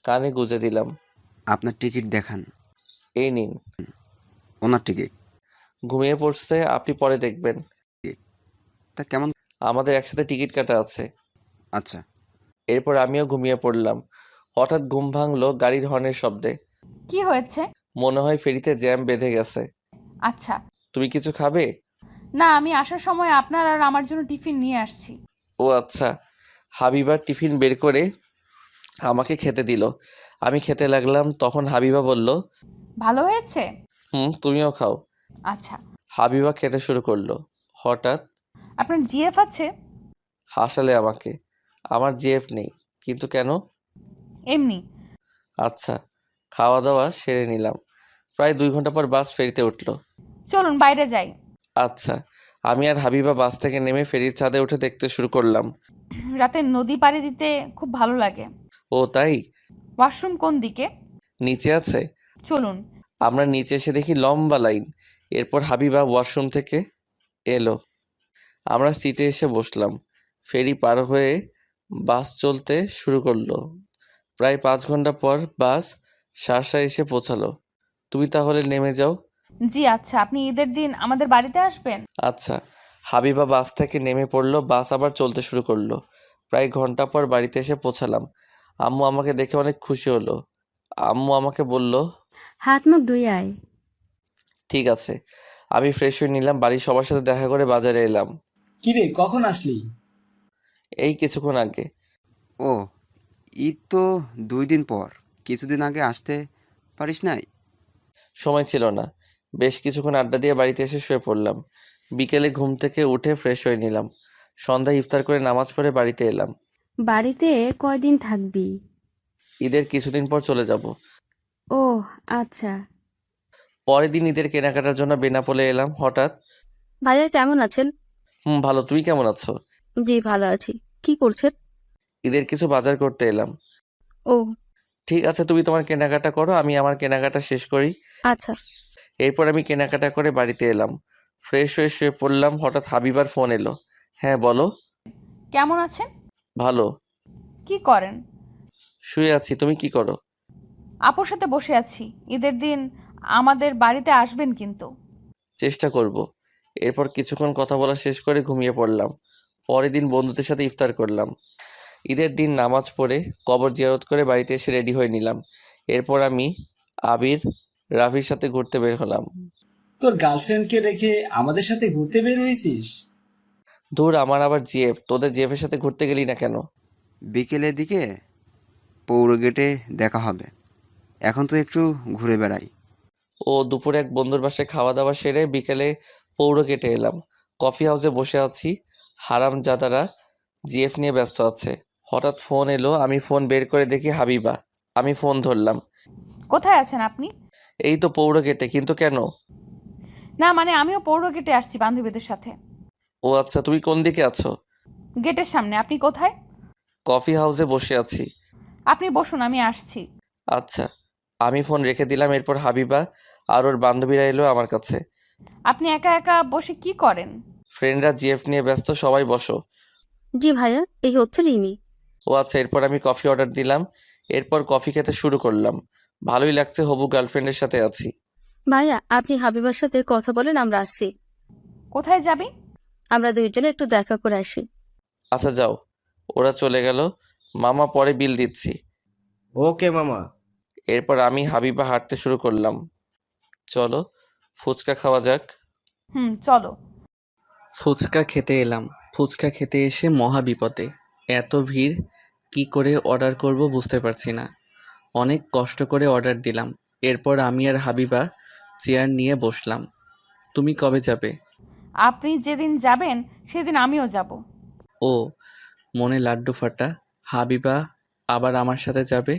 কানে গুজে দিলাম। আপনার টিকিট দেখান। এই নিন। ওনার টিকিট। ঘুমিয়ে পড়ছে, আপনি পরে দেখবেন। তা কেমন? আমাদের একসাথে টিকিট কাটা আছে। আচ্ছা। এরপর আমিও ঘুমিয়ে পড়লাম। হঠাৎ ঘুম ভাঙলো গাড়ির হর্নের শব্দে। কি হয়েছে? মনে হয় ফেরিতে জ্যাম বেঁধে গেছে। আচ্ছা। তুমি কিছু খাবে? না, আমি আসার সময় আপনার আর আমার জন্য টিফিন নিয়ে আসছি। ও আচ্ছা। হাবিবা টিফিন বের করে আমাকে খেতে দিল। আমি খেতে লাগলাম, তখন হাবিবা বলল, ভালো হয়েছে? তুমিও খাও। আচ্ছা। হাবিবা খেতে শুরু করলো। হঠাৎ আপনার জিএফ আছে? হাসালে আমাকে। আমার জেফ নেই। কিন্তু কেন? এমনি। আচ্ছা। খাওয়া দাওয়া সেরে নিলাম। প্রায় 2 ঘন্টা পর বাস ফেরিতে উঠলো। চলুন বাইরে যাই। আচ্ছা। আমি আর হাবিবা বাস থেকে নেমে ফেরির ছাদে উঠে দেখতে শুরু করলাম। রাতে নদী পাড়ি দিতে খুব ভালো লাগে। ও তাই? ওয়াশরুম কোন দিকে? নিচে আছে। চলুন। আমরা নিচে এসে দেখি লম্বা লাইন। এরপর হাবিবা ওয়াশরুম থেকে এলো। আমরা সিটে এসে বসলাম। ফেরি পার হয়ে বাস চলতে শুরু করলো। প্রায় 5 ঘন্টা পর বাস শার্শা এসে পৌঁছালো। তুমি তাহলে নেমে যাও। জি আচ্ছা, আপনি ঈদের দিন আমাদের বাড়িতে আসবেন? আচ্ছা। হাবিবা বাস থেকে নেমে পড়লো। বাস আবার চলতে শুরু করলো। প্রায় ঘন্টা পর বাড়িতে এসে পৌঁছালাম। আম্মু আমাকে দেখে অনেক খুশি হলো। আম্মু আমাকে বলল, হাত মুখ ধুয়ে আয়। ঠিক আছে। আমি ফ্রেশ হয়ে নিলাম। বাড়ির সবার সাথে দেখা করে বাজারে এলাম। কিরে, কখন আসলি? এই কিছুক্ষণ আগে। ও, ঈদ তো 2 দিন পর। কিছুদিন আগে আসতে পারিস নাই? সময় ছিল না। বেশ কিছুক্ষণ আড্ডা দিয়ে বাড়িতে এসে শুয়ে পড়লাম। বিকেলে ঘুম থেকে উঠে ফ্রেশ হয়ে নিলাম। সন্ধ্যায় ইফতার করে নামাজ পড়ে বাড়িতে এলাম। বাড়িতে কয়দিন থাকবি? ঈদের কিছুদিন পর চলে যাব। ও আচ্ছা। পরের দিন ঈদের কেনাকাটার জন্য বেনাপোলে এলাম। হঠাৎ, ভাইয়া কেমন আছেন? ভালো। তুই কেমন আছো? জি ভালো আছি। কি করছেন? ঈদের কিছু বাজার করতে এলাম। ও ঠিক আছে, তুমি তোমার কেনাকাটা করো, আমি আমার কেনাকাটা শেষ করি। আচ্ছা। এরপর আমি কেনাকাটা করে বাড়িতে এলাম। ফ্রেশ হয়ে শুয়ে পড়লাম। হঠাৎ হাবিবার ফোন এলো। হ্যাঁ বলো। কেমন আছেন? ভালো। কি করেন? শুয়ে আছি। তুমি কি করো? আপুর সাথে বসে আছি। ঈদের দিন আমাদের বাড়িতে আসবেন কিন্তু। চেষ্টা করব। এরপর কিছুক্ষণ কথা বলা শেষ করে ঘুমিয়ে পড়লাম। পরের দিন বন্ধুদের সাথে ইফতার করলাম। ঈদের দিন নামাজ পড়ে কবর জিয়ারত করে বাড়িতে এসে রেডি হয়ে নিলাম। এরপর আমি আবির, রাফির সাথে ঘুরতে বের হলাম। তোর গার্লফ্রেন্ডকে রেখে আমাদের সাথে ঘুরতে বের হয়েছিস? ধুর, আমার আবার জিএফ। তোদের জিএফের সাথে ঘুরতে গেলি না কেন? বিকেলের দিকে পৌর গেটে দেখা হবে। এখন তো একটু ঘুরে বেড়াই। ও, দুপুরে এক বন্ধুর বাসায় খাওয়া দাওয়া সেরে বিকেলে পৌর গেটে এলাম। কফি হাউসে বসে আছি। হারামজাদারা জিএফ নিয়ে ব্যস্ত আছে। হঠাৎ ফোন এলো। আমি ফোন বের করে দেখি হাবিবা। আমি ফোন ধরলাম। কোথায় আছেন আপনি? এই তো পৌর গেটে। কিন্তু কেন? না মানে আমিও পৌর গেটে আসছি বান্ধবীদের সাথে। ও আচ্ছা, তুমি কোন দিকে আছো? গেটের সামনে। আপনি কোথায়? কফি হাউসে বসে আছি। আপনি বসুন, আমি আসছি। আচ্ছা। আমি ফোন রেখে দিলাম। এরপর হাবিবা আর ওর বান্ধবীরা এলো আমার কাছে। আপনি একা একা বসে কি করেন? ফ্রেন্ডরা জিএফ নিয়ে ব্যস্ত, সবাই বসো। জি ভাইয়া, এই হচ্ছে রিমি। ও আচ্ছা। এরপর আমি কফি অর্ডার দিলাম। এরপর কফি খেতে শুরু করলাম। ভালোই লাগছে, হবু গার্লফ্রেন্ডের সাথে আছি। ভাইয়া আপনি হাবিবার সাথে কথা বলেন, আমরা আসছি। কোথায় যাবি? আমরা দুইজনে একটু দেখা করে আসি। আচ্ছা যাও। ওরা চলে গেল। মামা, পরে বিল দিচ্ছি। ওকে মামা। এরপর আমি হাবিবা হাঁটতে শুরু করলাম। চলো ফুচকা খাওয়া যাক। চলো। ফুচকা খেতে এলাম। ফুচকা খেতে এসে মহা বিপদে। এত ভিড়, কি করে অর্ডার করব বুঝতে পারছি না। অনেক কষ্ট করে অর্ডার দিলাম। এরপর আমি আর হাবিবা চেয়ার নিয়ে বসলাম। তুমি কবে যাবে? আপনি যেদিন যাবেন সেদিন আমিও যাব। ও, মনে লাড্ডু ফাটা। হাবিবা আবার আমার সাথে যাবে?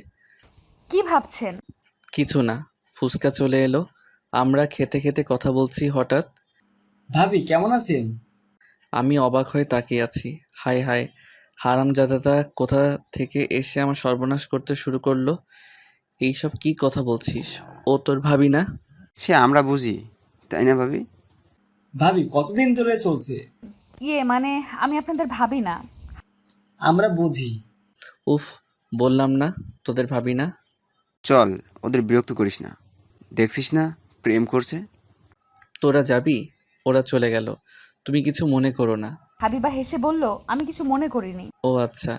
কি ভাবছেন? কিছু না। ফুচকা চলে এলো। আমরা খেতে খেতে কথা বলছি। হঠাৎ ভাবি কেমন আছেন? আমি অবাক হয়ে তাকিয়ে আছি। হায় হায়, হারামজাদাটা কোথা থেকে এসে আমার সর্বনাশ করতে শুরু করলো। এইসব কি কথা বলছিস? ও তোর ভাবি না? সে আমরা বুঝি, তাই না ভাবি? ভাবি কতদিন ধরে চলছে? মানে আমি আপনাদের ভাবি না। আমরা বুঝি। উফ, বললাম না তোদের ভাবি না। চল, ওদের বিরক্ত করিস না। দেখছিস না প্রেম করছে। তোরা যাবি? ওরা চলে গেল। তুমি কিছু মনে করো না। হাবিবা হেসে বলল, আমি কিছু মনে করিনি। ও আচ্ছা।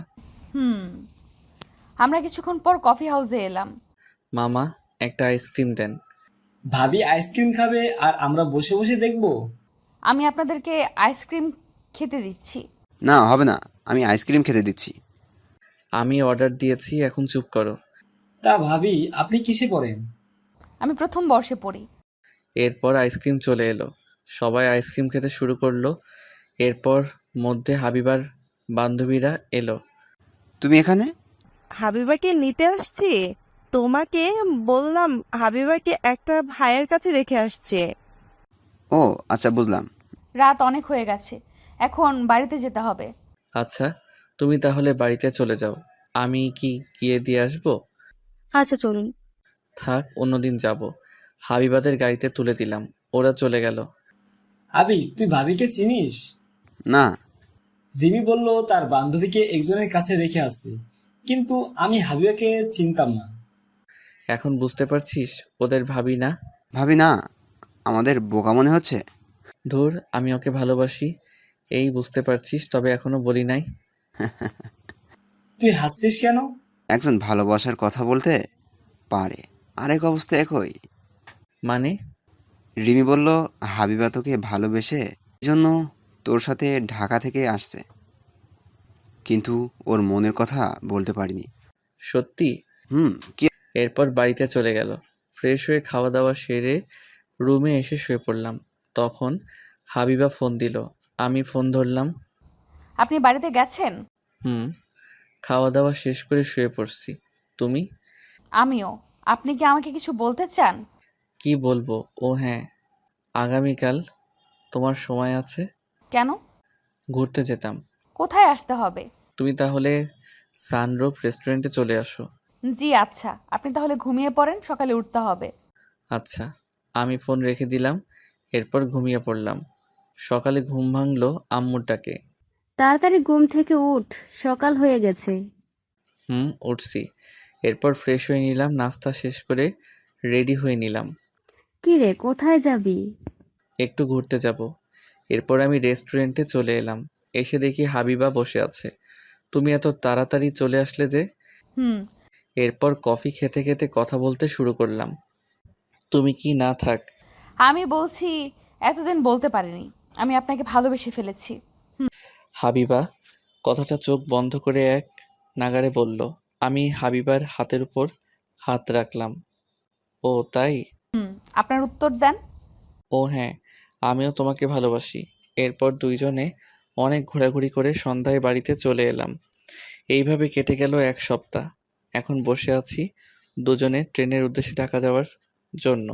আমরা কিছুক্ষণ পর কফি হাউসে এলাম। মামা, একটা আইসক্রিম দেন। ভাবি আইসক্রিম খাবে আর আমরা বসে বসে দেখবো? আমি আপনাদেরকে আইসক্রিম খেতে দিচ্ছি। না, হবে না, আমি আইসক্রিম খেতে দিচ্ছি। আমি অর্ডার দিয়েছি, এখন চুপ করো। তা ভাবি, আপনি কিসে পড়েন? আমি প্রথম বর্ষে পড়ি। এরপর আইসক্রিম চলে এলো, সবাই আইসক্রিম খেতে শুরু করলো। এরপর মধ্যে হাবিবার বান্ধবীরা এলো। তুমি এখানে? হাবিবাকে নিতে আসছি। তোমাকে বললাম হাবিবাকে একটা ভাইয়ের কাছে রেখে আসছে। ও আচ্ছা, বুঝলাম। রাত অনেক হয়ে গেছে, এখন বাড়িতে যেতে হবে। আচ্ছা, তুমি তাহলে বাড়িতে চলে যাও, আমি কি গিয়ে দিয়ে আসবো? আচ্ছা চলুন। থাক, অন্যদিন যাব। হাবিবাদের গাড়িতে তুলে দিলাম, ওরা চলে গেল। আবি, তুই ভাবিকে চিনিস? না। রিমি বলল তার বান্ধবীকে একজনের কাছে রেখে আসতে, কিন্তু আমি হাবিবাকে চিনতাম না। এখন বুঝতে পারছিস ওদের ভাবি না? ভাবি না? আমাদের বোকা মনে হচ্ছে? ধুর, আমি ওকে ভালোবাসি, এই বুঝতে পারছিস, তবে এখনো বলি নাই। তুই হাসতিস কেন? একজন ভালোবাসার কথা বলতে পারে, আরেক অবস্থা একই। মানে? রিমি বলল হাবিবা তোকে ভালোবেসে জন্য তোর সাথে ঢাকা থেকে আসছে, কিন্তু ওর মনের কথা বলতে পারিনি। সত্যি? কি? এরপর বাড়িতে চলে গেল। ফ্রেশ হয়ে খাওয়া দাওয়া সেরে রুমে এসে শুয়ে পড়লাম। তখন হাবিবা ফোন দিল, আমি ফোন ধরলাম। আপনি বাড়িতে গেছেন? হুম, খাওয়া দাওয়া শেষ করে শুয়ে পড়ছি। তুমি? আমিও। আপনি কি আমাকে কিছু বলতে চান? কি বলবো, ও হ্যাঁ, আগামীকাল তোমার সময় আছে? কেন? ঘুরতে যেতাম। কোথায় আসতে হবে? তুমি তাহলে সানরুফ রেস্টুরেন্টে চলে আসো। জি আচ্ছা, আপনি তাহলে ঘুমিয়ে পড়েন, সকালে উঠতে হবে। আচ্ছা, আমি ফোন রেখে দিলাম। এরপর ঘুমিয়ে পড়লাম। সকালে ঘুম ভাঙলো আম্মুর ডাকে। তাড়াতাড়ি ঘুম থেকে উঠ, সকাল হয়ে গেছে। উঠছি। এরপর ফ্রেশ হয়ে নিলাম, নাস্তা শেষ করে রেডি হয়ে নিলাম। কি রে, কোথায় যাবি? একটু ঘুরতে যাব। এরপর আমি রেস্টুরেন্টে চলে এলাম। এসে দেখি হাবিবা বসে আছে। তুমি এত তাড়াতাড়ি চলে আসলে যে? হুম। এরপর কফি খেতে খেতে কথা বলতে শুরু করলাম। তুমি কি না থাক। আমি বলছি, এতদিন বলতে পারিনি, আমি আপনাকে ভালোবেসে ফেলেছি। হাবিবা কথাটা চোখ বন্ধ করে এক নাগাড়ে বলল। আমি হাবিবার হাতের উপর হাত রাখলাম। ও তাই? আপনার উত্তর দেন। ও হ্যাঁ, আমিও তোমাকে ভালোবাসি। এরপর দুইজনে অনেক ঘোরাঘুরি করে সন্ধ্যায় বাড়িতে চলে এলাম। এইভাবে কেটে গেল এক সপ্তাহ। এখন বসে আছি দুজনে ট্রেনের উদ্দেশ্যে ঢাকা যাওয়ার জন্য।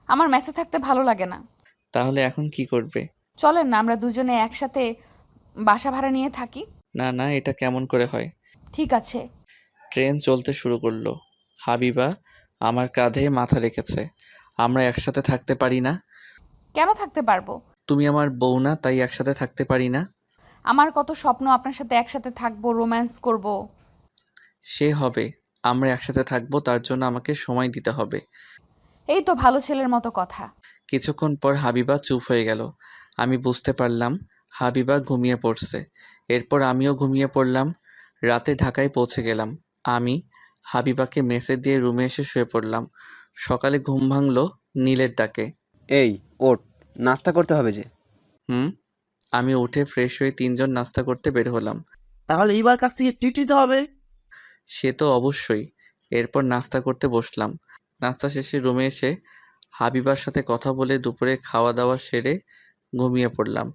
আমার মেসে থাকতে ভালো লাগে না। তাহলে এখন কি করবে? চলেন না আমরা দুজনে একসাথে বাসা ভাড়া নিয়ে থাকি। না না, এটা কেমন করে হয়? ঠিক আছে। ট্রেন চলতে শুরু করলো। হাবিবা আমার কাঁধে মাথা রেখেছে। আমরা একসাথে থাকতে পারি না? কেন থাকতে পারবো? তুমি আমার বউ না, তাই একসাথে থাকতে পারি না? আমার কত স্বপ্ন আপনার সাথে একসাথে থাকবো, রোম্যান্স করব। সে হবে, আমরা একসাথে থাকবো, তার জন্য আমাকে সময় দিতে হবে। এই তো ভালো ছেলের মতো কথা। কিছুক্ষণ পর হাবিবা চুপ হয়ে গেল। আমি বুঝতে পারলাম হাবিবা ঘুমিয়ে পড়ছে। এরপর আমিও ঘুমিয়ে পড়লাম। রাতে ঢাকায় পৌঁছে গেলাম। আমি হাবিবাকে মেসেজ দিয়ে রুমে এসে শুয়ে পড়লাম। সকালে ঘুম ভাঙলো নীলের ডাকে। এই ওঠ, নাস্তা করতে হবে যে। আমি উঠে ফ্রেশ হয়ে তিনজন নাস্তা করতে বের হলাম। তাহলে এবার কাছ থেকে ট্রিট দিতে হবে। সে তো অবশ্যই। এরপর নাস্তা করতে বসলাম। নাস্তা শেষে রুমে এসে হাবিবার সাথে কথা বলে দুপুরে খাওয়া দাওয়া সেরে ঘুমিয়ে পড়লাম।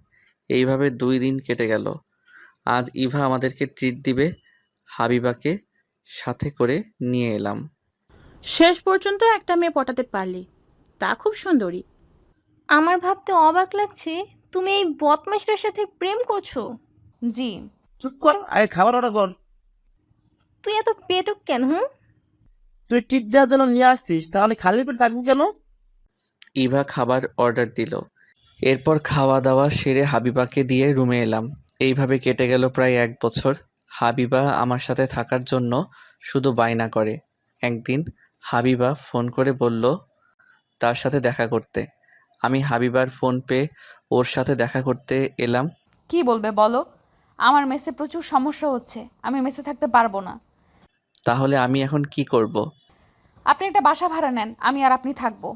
এইভাবে 2 দিন কেটে গেল। আজ ইভা আমাদেরকে ট্রিট দিবে। হাবিবাকে সাথে করে নিয়ে এলাম। শেষ পর্যন্ত একটা মেয়ে পটাতে পারলি, তা খুব সুন্দরী। আমার ভাবতে অবাক লাগছে তুমি এই বদমাইশটার সাথে প্রেম করছো। জি। চুপ কর, আগে খাবার অর্ডার কর। তুই এত পেটুক কেন? তুই ট্রিট দেওয়ার জন্য নিয়ে আসছিস, তাহলে খালি পেট থাকবো কেন? ইভা খাবার অর্ডার দিল। এরপর খাওয়া দাওয়া সেরে হাবিবাকে দিয়ে রুমে এলাম। এইভাবে কেটে গেল প্রায় 1 বছর। হাবিবা আমার সাথে থাকার জন্য শুধু বায়না করে। একদিন হাবিবা ফোন করে বলল তার সাথে দেখা করতে। আমি হাবিবার ফোন পেয়ে ওর সাথে দেখা করতে এলাম। কি বলবে বলো? আমার মেসে প্রচুর সমস্যা হচ্ছে, আমি মেসে থাকতে পারবো না। তাহলে আমি এখন কি করব? আপনি একটা বাসা ভাড়া নেন, আমি আর আপনি থাকবো।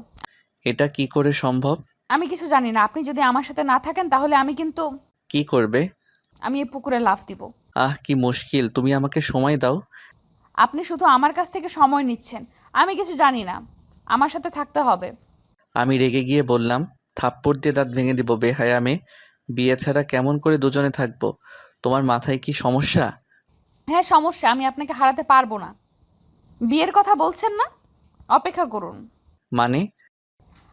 এটা কি করে সম্ভব? আমি কিছু জানি না। আপনি যদি আমার সাথে না থাকেন তাহলে আমি কিন্তু কি করবে? আমি এই পুকুরে লাফ দিব। আহ, কি মুশকিল, তুমি আমাকে সময় দাও। আপনি শুধু আমার কাছ থেকে সময় নিচ্ছেন। আমি কিছু জানি না। আমার সাথে থাকতে হবে। আমি রেগে গিয়ে বললাম, থাপ্পড় দিয়ে দাঁত ভেঙে দিব বেহায়া মেয়ে। বিয়ে ছাড়া কেমন করে দুজনে থাকবো? তোমার মাথায় কি সমস্যা? হ্যাঁ, সমস্যা। আমি আপনাকে হারাতে পারবো না। বিয়ের কথা বলছেন না? অপেক্ষা করুন। মানে?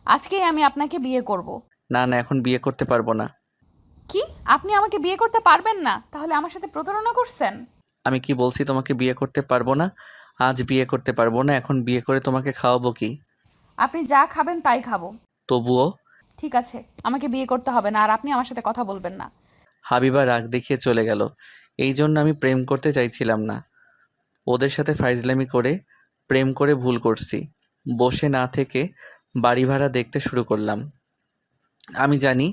আজকেই আমি আপনাকে বিয়ে করব। না না, এখন বিয়ে করতে পারবো না। কি? আপনি আমাকে বিয়ে করতে পারবেন না? তাহলে আমার সাথে প্রতারণা করছেন? আমি কি বলছি তোমাকে বিয়ে করতে পারবো না? আজ বিয়ে করতে পারবো না, এখন বিয়ে করে তোমাকে খাওয়াবো কি? আপনি যা খাবেন তাই খাবো। তবুও? ঠিক আছে, আমাকে বিয়ে করতে হবে না, আর আপনি আমার সাথে কথা বলবেন না। হাবিবা রাগ দেখিয়ে চলে গেল। এই জন্য আমি প্রেম করতে চাইছিলাম না। ওদের সাথে ফাইজলামি করে প্রেম করে ভুল করছি। বসে না থেকে বাড়ি ভাড়া দেখতে শুরু করলাম। আমি জানি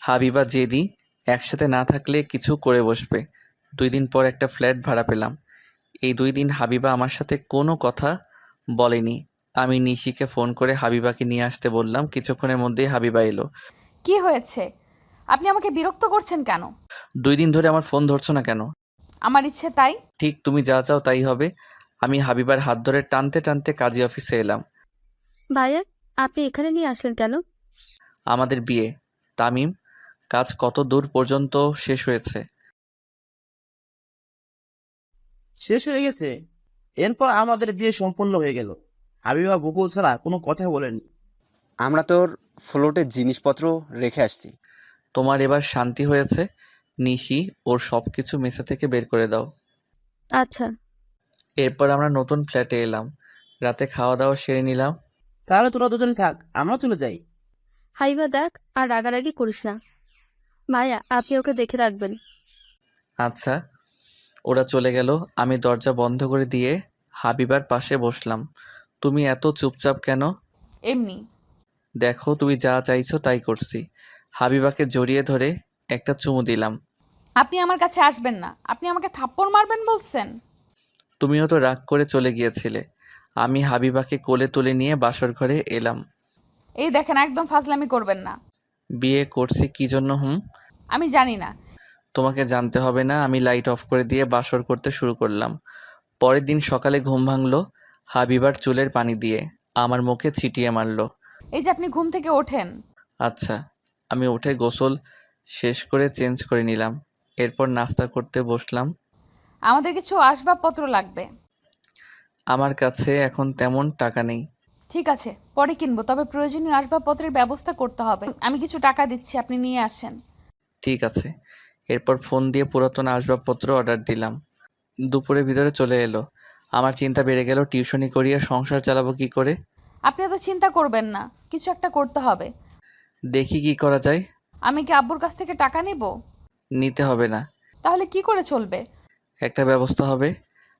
হাবিবা জেদি, একসাথে না থাকলে কিছু করে বসবে। 2 দিন পর একটা ফ্ল্যাট ভাড়া পেলাম। এই 2 দিন হাবিবা আমার সাথে কোনো কথা বলেনি। আমি নিশিকে ফোন করে হাবিবাকে নিয়ে আসতে বললাম। কিছুক্ষণের মধ্যেই হাবিবা এলো। কি হয়েছে? আপনি আমাকে বিরক্ত করছেন কেন? 2 দিন ধরে আমার ফোন ধরছো না কেন? আমার ইচ্ছে তাই। ঠিক তুমি যা চাও তাই হবে। আমি হাবিবার হাত ধরে টানতে টানতে কাজী অফিসে এলাম। ভাইয়া, আপনি এখানে নিয়ে আসলেন কেন? আমাদের বিয়ে। তামিম, কাজ কত দূর পর্যন্ত শেষ হয়েছে? শেষ হয়ে গেছে। এরপর আমাদের বিয়ে সম্পূর্ণ হয়ে গেল। হাবিবা বকুল ছাড়া কোনো কথা বলেনি। আমরা তোর ফ্লোটে জিনিসপত্র রেখে আসছি। তোমার এবার শান্তি হয়েছে? নিশি, ওর সব কিছু মেসে থেকে বের করে দাও। আচ্ছা। এরপর আমরা নতুন ফ্ল্যাটে এলাম। রাতে খাওয়া দাওয়া সেরে নিলাম। তাহলে তোরা দুজন থাক, আমরা চলে যাই। হাইবা দেখ, আর রাগারাগি করিস না। ভাইয়া, আপনি ওকে দেখে রাখবেন। আচ্ছা। ওরা চলে গেল। আমি দরজা বন্ধ করে দিয়ে হাবিবার পাশে বসলাম। তুমি এত চুপচাপ কেন? এমনি। দেখো, তুমি যা চাইছো তাই করছি। হাবিবাকে জড়িয়ে ধরে একটা চুমু দিলাম। আপনি আমার কাছে আসবেন না। আপনি আমাকে থাপ্পড় মারবেন বলছেন? তুমিও তো রাগ করে চলে গিয়েছিলে। আমি হাবিবাকে কোলে তুলে নিয়ে বাসর ঘরে এলাম। এই দেখেন, একদম ফাজলামি করবেন না। বিয়ে করছি কি জন্য? আমি জানি না। তোমাকে জানতে হবে না। আমি লাইট অফ করে দিয়ে বাসর করতে শুরু করলাম। পরের দিন সকালে ঘুম ভাঙলো হাবিবার চুলের পানি দিয়ে, আমার মুখে ছিটিয়ে মারলো। এই যে আপনি ঘুম থেকে ওঠেন। আচ্ছা। আমি উঠে গোসল শেষ করে চেঞ্জ করে নিলাম। এরপর নাস্তা করতে বসলাম। আমাদের কিছু আসবাবপত্র লাগবে। আমার কাছে এখন তেমন টাকা নেই। ঠিক আছে, পরে কিনবো, তবে প্রয়োজনীয় আসবাবপত্রের ব্যবস্থা করতে হবে। আমি কিছু টাকা দিচ্ছি, আপনি নিয়ে আসেন। ঠিক আছে। এরপর ফোন দিয়ে পুরাতন আসবাবপত্র অর্ডার দিলাম। দুপুরের ভিতরে চলে এলো। আমার চিন্তা বেড়ে গেল, টিউশনি করিয়ে সংসার চালাবো কি করে। আপনি এত চিন্তা করবেন না, কিছু একটা করতে হবে। দেখি কি করা যায়। আমি কি আব্বুর কাছ থেকে টাকা নিব? নিতে হবে না। তাহলে কি করে চলবে? একটা ব্যবস্থা হবে।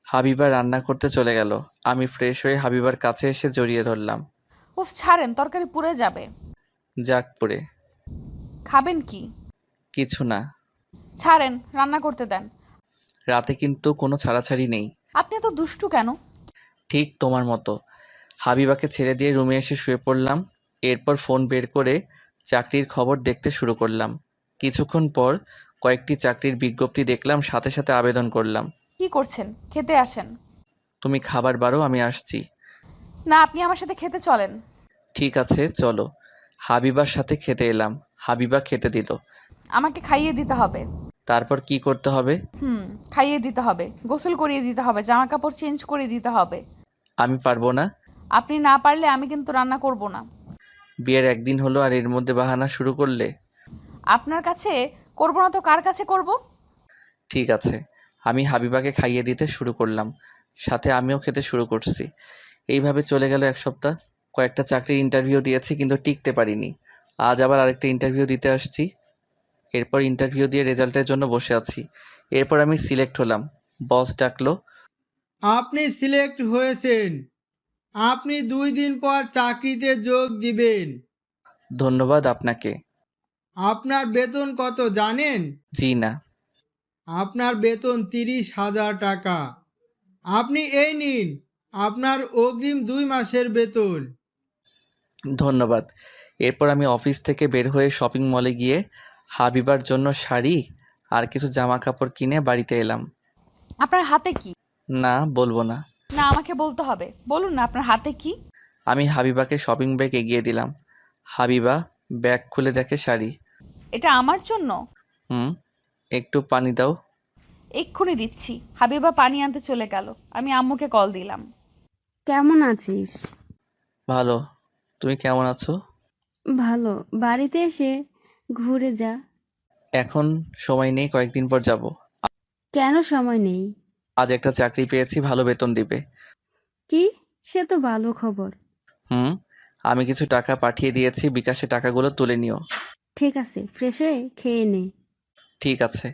হাবিবা রান্না করতে চলে গেল। আমি ফ্রেশ হয়ে হাবিবার কাছে এসে জড়িয়ে ধরলাম। উফ, ছাড়েন, তরকারি পুড়ে যাবে। যাক পড়ে। খাবেন কি? কিছু না। ছাড়েন, রান্না করতে দেন। রাতে কিন্তু কোনো ছাড়াছাড়ি নেই। আপনি এত দুষ্টু কেন? ঠিক তোমার মতো। হাবিবাকে ছেড়ে দিয়ে রুমে এসে শুয়ে পড়লাম। এরপর ফোন বের করে চাকরির খবর দেখতে শুরু করলাম। কিছুক্ষণ পর কয়েকটি চাকরির বিজ্ঞপ্তি দেখলাম, সাথে সাথে আবেদন করলাম। কি করছেন? খেতে আসেন। তুমি খাবার বারো, আমি আসছি। না, আপনি আমার সাথে খেতে চলেন। ঠিক আছে চলো। হাবিবার সাথে খেতে এলাম। হাবিবা খেতে দিল। আমাকে খাইয়ে দিতে হবে। তারপর কি করতে হবে? খাইয়ে দিতে হবে, গোসল করিয়ে দিতে হবে, জামা কাপড় চেঞ্জ করে দিতে হবে। আমি পারবো না। আপনি না পারলে আমি কিন্তু রান্না করব না। বিয়ের একদিন হলো আর এর মধ্যে বাহানা শুরু করলে? আপনার কাছে করব না তো কার কাছে করব? ঠিক আছে। আমি হাবিবাকে খাইয়ে দিতে শুরু করলাম, সাথে আমিও খেতে শুরু করছি। এইভাবে চলে গেল 1 সপ্তাহ। কয়েকটা চাকরির ইন্টারভিউ দিয়েছি কিন্তু টিকতে পারিনি। আজ আবার আরেকটা ইন্টারভিউ দিতে আসছি। এরপর ইন্টারভিউ দিয়ে রেজাল্টের জন্য বসে আছি। এরপর আমি সিলেক্ট হলাম। বস ডাকলো। আপনি সিলেক্ট হয়েছেন। আপনি 2 দিন পর চাকরিতে যোগ দিবেন। ধন্যবাদ আপনাকে। আপনার বেতন কত জানেন? জি না। আপনার বেতন 30,000 টাকা। আপনি এই নিন আপনার অগ্রিম 2 মাসের বেতন। ধন্যবাদ। এরপর আমি অফিস থেকে বের হয়ে শপিং মলে গিয়ে হাবিবার জন্য শাড়ি আর কিছু জামা কাপড় কিনে বাড়িতে এলাম। আপনার হাতে কি? না, বলবো না। না, আমাকে বলতে হবে। বলুন না আপনার হাতে কি? আমি হাবিবাকে শপিং ব্যাগ এগিয়ে দিলাম। হাবিবা ব্যাগ খুলে দেখে শাড়ি। এটা আমার জন্য? হুম। একটু পানি দাও। এক্ষুনি দিচ্ছি। হাবিবা পানি আনতে চলে গেল। আমি আম্মুকে কল দিলাম। কেমন আছিস? ভালো। তুমি কেমন আছো? ভালো। বাড়িতে এসে ঘুরে যা। এখন সময় নেই, কয়েকদিন পর যাব। কেন সময় নেই? আজ একটা চাকরি পেয়েছি, ভালো বেতন দিবে। কি? সে তো ভালো খবর। হুম। আমি কিছু টাকা পাঠিয়ে দিয়েছি, বিকাশে টাকাগুলো তুলে নিও। ঠিক আছে, ফ্রেশ হয়ে খেয়ে নে। ঠিক আছে।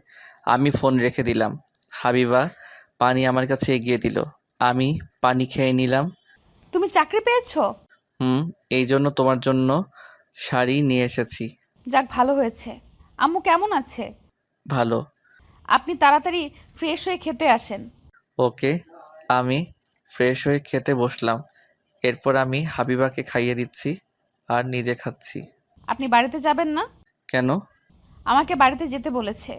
আমি ফোন রেখে দিলাম। হাবিবা পানি আমার কাছে এগিয়ে দিল। আমি পানি খেয়ে নিলাম। তুমি চাকরি পেয়েছো? হুম। এই জন্য তোমার জন্য শাড়ি নিয়ে এসেছি। যাক, ভালো হয়েছে। আম্মু কেমন আছে? ভালো। আপনি তাড়াতাড়ি ফ্রেশ হয়ে খেতে আসেন। ওকে। আমি ফ্রেশ হয়ে খেতে বসলাম। এরপর আমি হাবিবাকে খাইয়ে দিচ্ছি আর নিজে খাচ্ছি। আপনি বাড়িতে যাবেন না? কেন? আমাকে বাড়িতে যেতে বলেছে।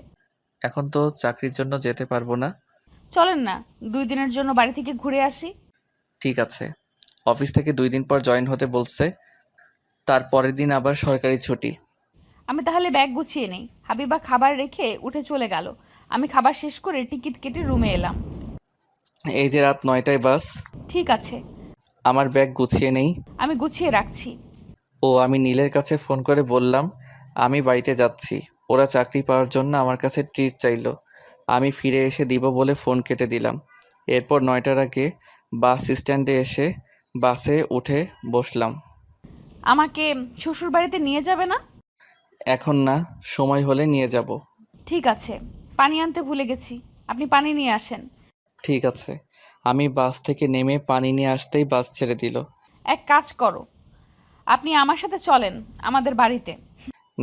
এখন তো চাকরির জন্য যেতে পারবো না। চলেন না, 2 দিনের জন্য বাড়ি থেকে ঘুরে আসি। ঠিক আছে। অফিস থেকে 2 দিন পর জয়েন হতে বলছে, তার পরের দিন আবার সরকারি ছুটি। আমি তাহলে ব্যাগ গুছিয়ে নেই। হাবিবা খাবার রেখে উঠে চলে গেল। আমি খাবার শেষ করে টিকিট কেটে রুমে এলাম। এই যে রাত 9টায় বাস। ঠিক আছে, আমার ব্যাগ গুছিয়ে নেই। আমি গুছিয়ে রাখছি। আমি নীলের কাছে ফোন করে বললাম আমি বাড়িতে যাচ্ছি। ওরা চাকরি পাওয়ার জন্য আমার কাছে ট্রিট চাইলো। আমি ফিরে এসে দিব বলে ফোন কেটে দিলাম। এরপর 9টার আগে বাস স্ট্যান্ডে এসে বাসে উঠে বসলাম। আমাকে শ্বশুর বাড়িতে নিয়ে যাবে না? এখন না, সময় হলে নিয়ে যাব। ঠিক আছে, পানি আনতে ভুলে গেছি। আপনি পানি নিয়ে আসেন। ঠিক আছে। আমি বাস থেকে নেমে পানি নিয়ে আসতেই বাস ছেড়ে দিল। এক কাজ করো, আপনি আমার সাথে চলেন আমাদের বাড়িতে।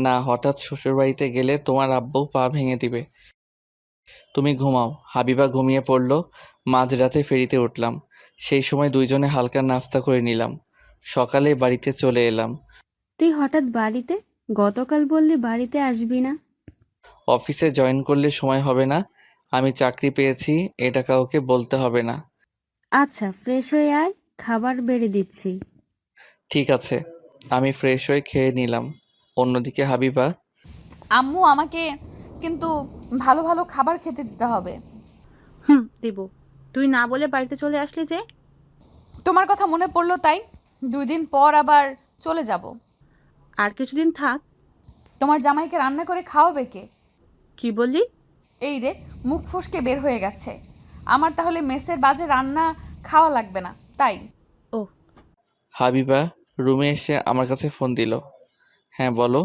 না, হঠাৎ শ্বশুরবাড়িতে গেলে তোমার আব্বু পা ভেঙে দিবে। তুমি ঘুমাও। হাবিবা ঘুমিয়ে পড়ল। মাঝরাতে ফেরিতে উঠলাম। সেই সময় দুইজনে হালকা নাস্তা করে নিলাম। সকালে বাড়িতে চলে এলাম। তুই হঠাৎ বাড়িতে? গতকাল বললি বাড়িতে আসবি না। অফিসে জয়েন করলে সময় হবে না। আমি চাকরি পেয়েছি, এটা কাউকে বলতে হবে না। আচ্ছা, ফ্রেশ হয়ে আয়, খাবার বেড়ে দিচ্ছি। ঠিক আছে। আমি ফ্রেশ হয়ে খেয়ে নিলাম। অন্যদিকে হাবিবা। আম্মু, আমাকে কিন্তু ভালো ভালো খাবার খেতে দিতে হবে। দিব। তুই না বলে বাড়িতে চলে আসলি যে? তোমার কথা মনে পড়লো তাই। 2 দিন পর আবার চলে যাব। আর কিছুদিন থাক। তোমার জামাইকে রান্না করে খাওয়াবে কে? কি বললি? এই রে, মুখ ফসকে বের হয়ে গেছে। আমার তাহলে মেসের বাজে রান্না খাওয়া লাগবে না, তাই? ও। হাবিবা রুমে এসে আমার কাছে ফোন দিল। হ্যাঁ, বলো।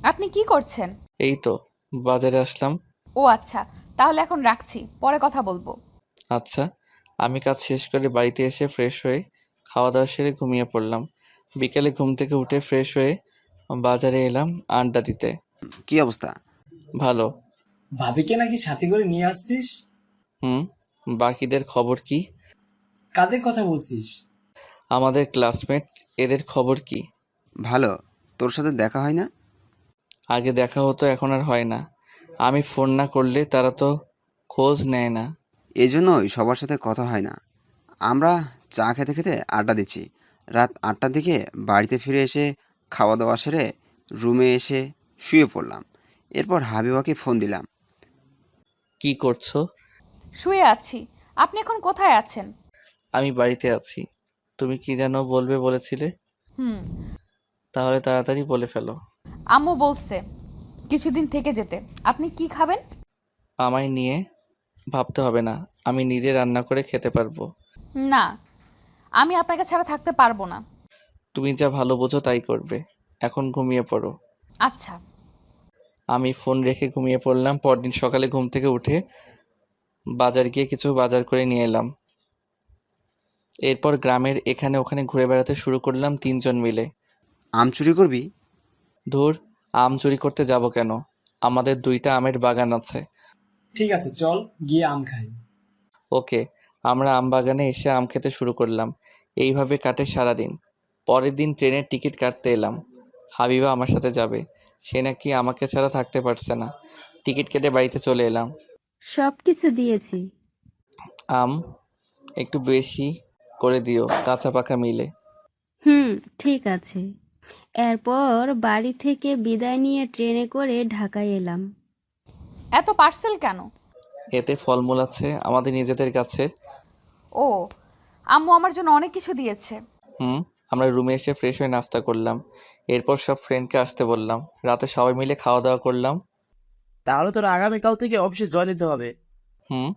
আপনি কি করছেন? এই তো বাজারে আসলাম। ও আচ্ছা, তাহলে এখন রাখছি, পরে কথা বলবো। আচ্ছা। আমি কাজ শেষ করে বাড়িতে এসে ফ্রেশ হয়ে খাওয়া দাওয়া সেরে ঘুমিয়ে পড়লাম। বিকেলে ঘুম থেকে উঠে ফ্রেশ হয়ে বাজারে এলাম আড্ডা দিতে। কি অবস্থা? ভালো। ভাবিকে নাকি সাথে করে নিয়ে আসতিস? হুম। বাকিদের খবর কি? কাদের কথা বলছিস? আমাদের ক্লাসমেট, এদের খবর কি? ভালো। তোর সাথে দেখা হয় না? আগে দেখা হতো, এখন আর হয় না। আমি ফোন না করলে তারা তো খোঁজ নেয় না। এই জন্যই সবার সাথে কথা হয় না। আমরা চা খেতে খেতে আড্ডা দিচ্ছি। রাত 8টার দিকে বাড়িতে ফিরে এসে খাওয়া দাওয়া সেরে রুমে এসে শুয়ে পড়লাম। এরপর হাবিবাকে ফোন দিলাম। কি করছো? শুয়ে আছি। আপনি এখন কোথায় আছেন? আমি বাড়িতে আছি। তুমি কি যেন বলবে বলেছিলে? হুম, তাহলে তাড়াতাড়ি বলে ফেলো। আম্মু বলছে কিছুদিন থেকে যেতে। আপনি কি খাবেন? আমায় নিয়ে ভাবতে হবে না, আমি নিজে রান্না করে খেতে পারবো। না, আমি আপনাকে ছাড়া থাকতে পারবো না। তুমি যা ভালো বোঝো তাই করবে। এখন ঘুমিয়ে পড়ো। আচ্ছা। আমি ফোন রেখে ঘুমিয়ে পড়লাম। পরদিন সকালে ঘুম থেকে উঠে বাজার গিয়ে কিছু বাজার করে নিয়ে এলাম। এরপর গ্রামের এখানে ওখানে ঘুরে বেড়াতে শুরু করলাম 3 জন মিলে। আম চুরি করবি? ধুর, আম চুরি করতে যাব কেন? আমাদের 2টা আমের বাগান আছে। ঠিক আছে, চল গিয়ে আম খাই। ওকে। আমরা আম বাগানে এসে আম খেতে শুরু করলাম। এইভাবে কাটে সারাদিন। পরের দিন ট্রেনের টিকিট কাটতে এলাম। হাবিবা আমার সাথে যাবে। সে নাকি আমাকে ছাড়া থাকতে পারছে না। টিকিট কেটে বাড়িতে চলে এলাম। সব কিছু দিয়েছি। আম একটু বেশি করে দিও, কাঁচা পাকা মিলে। হুম, ঠিক আছে। এরপর বাড়ি থেকে বিদায় নিয়ে ট্রেনে করে ঢাকায় এলাম। এত পার্সেল কেন? এতে ফলমূল আছে আমাদের নিজেদের গাছের। ও, আম্মু আমার জন্য অনেক কিছু দিয়েছে। আমরা রুমে এসে ফ্রেশ হয়ে নাস্তা করলাম। এরপর সব ফ্রেন্ডকে আসতে বললাম। রাতে সবাই মিলে খাওয়া দাওয়া করলাম। তাহলে তোর আগামীকাল থেকে অফিসে জয়েন দিতে হবে। হুম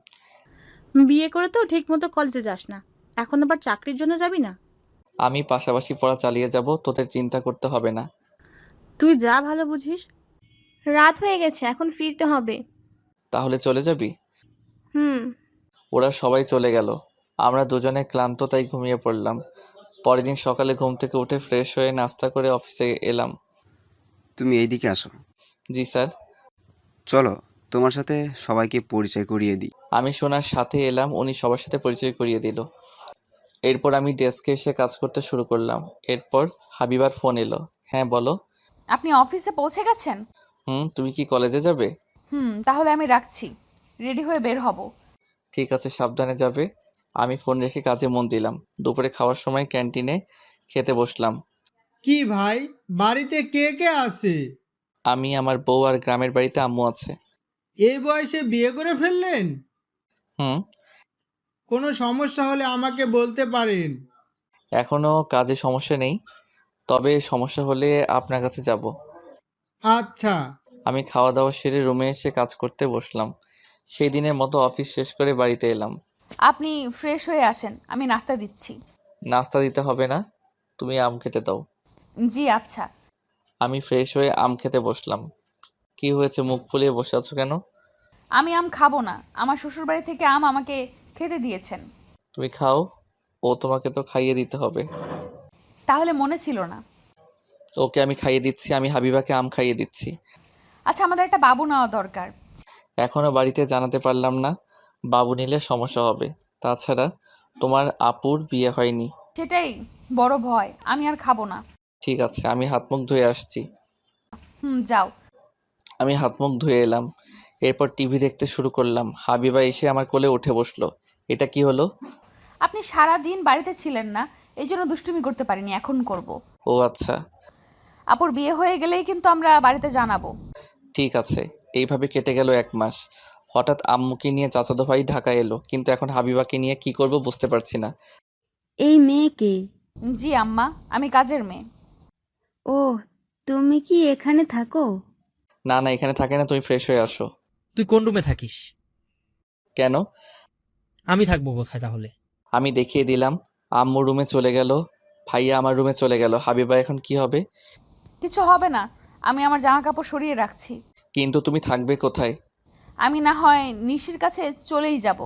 বিয়ে করে তো ঠিক মতো কলেজে যাস না, এখন আবার চাকরির জন্য যাবি না? আমি পাশাপাশি পড়া চালিয়ে যাব, তোদের চিন্তা করতে হবে না। তুই যা ভালো বুঝিস। রাত হয়ে গেছে, এখন ফিরতে হবে। তাহলে চলে যাবি? হুম। ওরা সবাই চলে গেল। আমরা দুজনে ক্লান্ত, তাই ঘুমিয়ে পড়লাম। পরের দিন সকালে ঘুম থেকে উঠে ফ্রেশ হয়ে নাস্তা করে অফিসে এলাম। তুমি এইদিকে আসো। জি স্যার। চলো, তোমার সাথে সবাইকে পরিচয় করিয়ে দিই। আমি সোনার সাথে এলাম, উনি সবার সাথে পরিচয় করিয়ে দিল। এরপর আমি ডেস্কে এসে কাজ করতে শুরু করলাম। এরপর হাবিবার ফোন এলো। হ্যাঁ বলো। আপনি অফিসে পৌঁছে গেছেন? তুমি কি কলেজে যাবে? তাহলে আমি রাখছি, রেডি হয়ে বের হব। ঠিক আছে, সাবধানে যাবে। আমি ফোন রেখে কাজে মন দিলাম। দুপুরে খাওয়ার সময় ক্যান্টিনে খেতে বসলাম। কি ভাই, বাড়িতে কে কে আছে? আমি, আমার বউ আর গ্রামের বাড়িতে আম্মু আছে। এই বয়সে বিয়ে করে ফেললেন? হুম কোনো সমস্যা হলে আমাকে বলতে পারেন। এখনো কাজে সমস্যা নেই, তবে সমস্যা হলে আপনার কাছে যাব। আচ্ছা। আমি খাওয়া দাওয়া সেরে রুমে এসে কাজ করতে বসলাম। সেই দিনের মতো অফিস শেষ করে বাড়িতে এলাম। আপনি ফ্রেশ হয়ে আসেন, আমি নাস্তা দিচ্ছি। নাস্তা দিতে হবে না, তুমি আম খেতে দাও। জি আচ্ছা। আমি ফ্রেশ হয়ে আম খেতে বসলাম। কি হয়েছে, মুখ ফুলিয়ে বসে আছো কেন? আমি আম খাবো না, আমার শ্বশুরবাড়ি থেকে আম আমাকে খেতে দিয়েছেন। তুমি খাও, ও তোমাকে তো খাইয়ে দিতে হবে। তাহলে মনে ছিল না। ওকে আমি খাইয়ে দিচ্ছি, আমি হাবিবাকে আম খাইয়ে দিচ্ছি। আচ্ছা, আমাদের একটা বাবু নেওয়া দরকার। এখনো বাড়িতে জানাতে পারলাম না, বাবু নিলে সমস্যা হবে। তাছাড়া তোমার আপুর বিয়ে হয়নি। সেটাই বড় ভয়, আমি আর খাবো না। ঠিক আছে, আমি হাত মুখ ধুয়ে আসছি। যাও। আমি হাত মুখ ধুয়ে এলাম। এরপর টিভি দেখতে শুরু করলাম। হাবিবা এসে আমার কোলে উঠে বসলো। এটা কি হলো? আপনি সারা দিন বাড়িতে ছিলেন না, এই জন্য দুষ্টুমি করতে পারিনি, এখন করব। ও আচ্ছা। আপুর বিয়ে হয়ে গেলেই কিন্তু আমরা বাড়িতে জানাবো। ঠিক আছে। এইভাবে কেটে গেল 1 মাস। হঠাৎ আম্মুকে নিয়ে চাচাতো ভাই ঢাকায় এলো, কিন্তু এখন হাবিবাকে নিয়ে কি করব বুঝতে পারছি না। এই মেয়ে কে? জি আম্মা, আমি কাজের মেয়ে। ও, তুমি কি এখানে থাকো? না না, এখানে থাকে না, তুমি ফ্রেশ হয়ে আসো। তুই কোন রুমে থাকিস? কেন? আমি থাকবো কোথায় তাহলে? আমি দেখিয়ে দিলাম। আম্মু রুমে চলে গেল, ভাইয়া আমার রুমে চলে গেল। হাবিবা এখন কি হবে? কিছু হবে না, আমি আমার জামা কাপড় সরিয়ে রাখছি। কিন্তু তুমি থাকবে কোথায়? আমি না হয় নিশির কাছে চলেই যাব,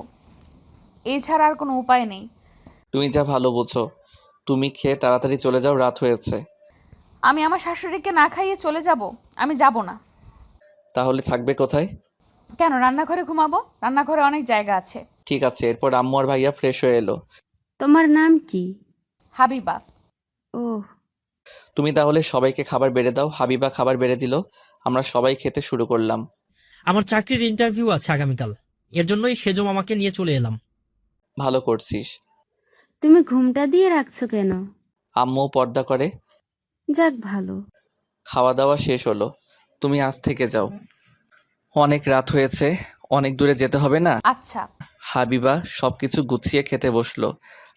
এছাড়া আর কোনো উপায় নেই। তুমি যা ভালো বোঝো। তুমি খেয়ে তাড়াতাড়ি চলে যাও, রাত হয়েছে। আমি আমার শাশুড়িকে না খাইয়ে চলে যাব? আমি যাব না। তাহলে থাকবে কোথায়? কেন, রান্নাঘরে ঘুমাবো, রান্নাঘরে অনেক জায়গা আছে। ঠিক আছে। এরপর আম্মু আর ভাইয়া ফ্রেশ হয়ে এলো। তোমার নাম কি? হাবিবা। ও, তুমি তাহলে সবাইকে খাবার বেড়ে দাও। হাবিবা খাবার বেড়ে দিল। আমরা সবাই খেতে শুরু করলাম। আমার চাকরির ইন্টারভিউ আছে আগামীকাল, এর জন্যই সেজো মামাকে নিয়ে চলে এলাম। ভালো করছিস। তুমি ঘুমটা দিয়ে রাখছো কেন? আম্মু পর্দা করে। যাক ভালো। খাওয়া দাওয়া শেষ হলো, তুমি আজ থেকে যাও। অনেক রাত হয়েছে, অনেক দূরে যেতে হবে না। আচ্ছা। হাবিবা সবকিছু গুছিয়ে খেতে বসলো।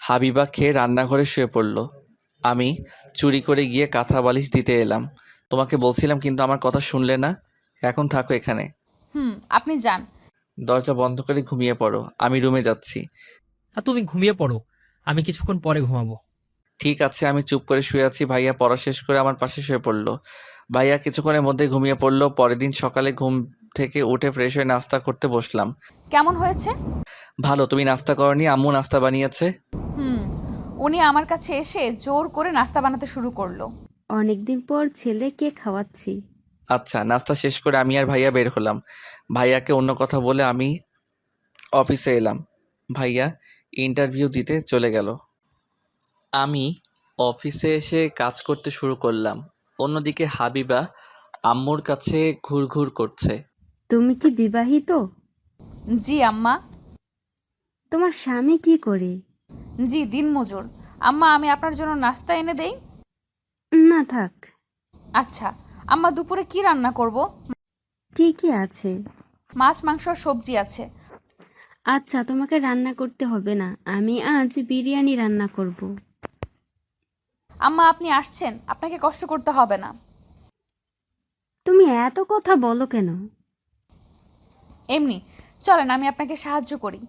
হাবিবা খেয়ে রান্নাঘরে শুয়ে পড়লো। আমি চুরি করে গিয়ে কাঁথা বালিশ দিতে এলাম। তোমাকে বলছিলাম কিন্তু আমার কথা শুনলে না। এখন থাকো এখানে। আপনি যান। দরজা বন্ধ করে ঘুমিয়ে পড়ো, আমি রুমে যাচ্ছি। আর তুমি ঘুমিয়ে পড়ো, আমি কিছুক্ষণ পরে ঘুমাবো। ঠিক আছে। আমি চুপ করে শুয়ে আছি। ভাইয়া পড়া শেষ করে আমার পাশে শুয়ে পড়লো। ভাইয়া কিছুক্ষণের মধ্যে ঘুমিয়ে পড়লো। পরের দিন সকালে ঘুম থেকে উঠে ফ্রেশ হয়ে নাস্তা করতে বসলাম। কেমন হয়েছে? ভালো। তুমি নাস্তা করনি? আম্মু নাস্তা বানিয়েছে। উনি আমার কাছে এসে জোর করে নাস্তা বানাতে শুরু করলো। অনেকদিন পর ছেলেকে খাওয়াচ্ছি। আচ্ছা। নাস্তা শেষ করে আমি আর ভাইয়া বের হলাম। ভাইয়াকে অন্য কথা বলে আমি অফিসে এলাম। ভাইয়া ইন্টারভিউ দিতে চলে গেল। আমি অফিসে এসে কাজ করতে শুরু করলাম। অন্যদিকে হাবিবা আম্মুর কাছে ঘুরঘুর করছে। তুমি কি বিবাহিত? জি আম্মা। তোমার স্বামী কি করে? জি দিনমজুর। আম্মা আমি আপনার জন্য নাস্তা এনে দেই? না থাক। আচ্ছা আম্মা দুপুরে কি রান্না করব? কি কি আছে? মাছ মাংস আর সবজি আছে। আচ্ছা তোমাকে রান্না করতে হবে না, আমি আজ বিরিয়ানি রান্না করব। আম্মা আপনি আসছেন, আপনাকে কষ্ট করতে হবে না। তুমি এত কথা বলো কেন? এমনি চলেন আমি আপনাকে সাহায্য করি।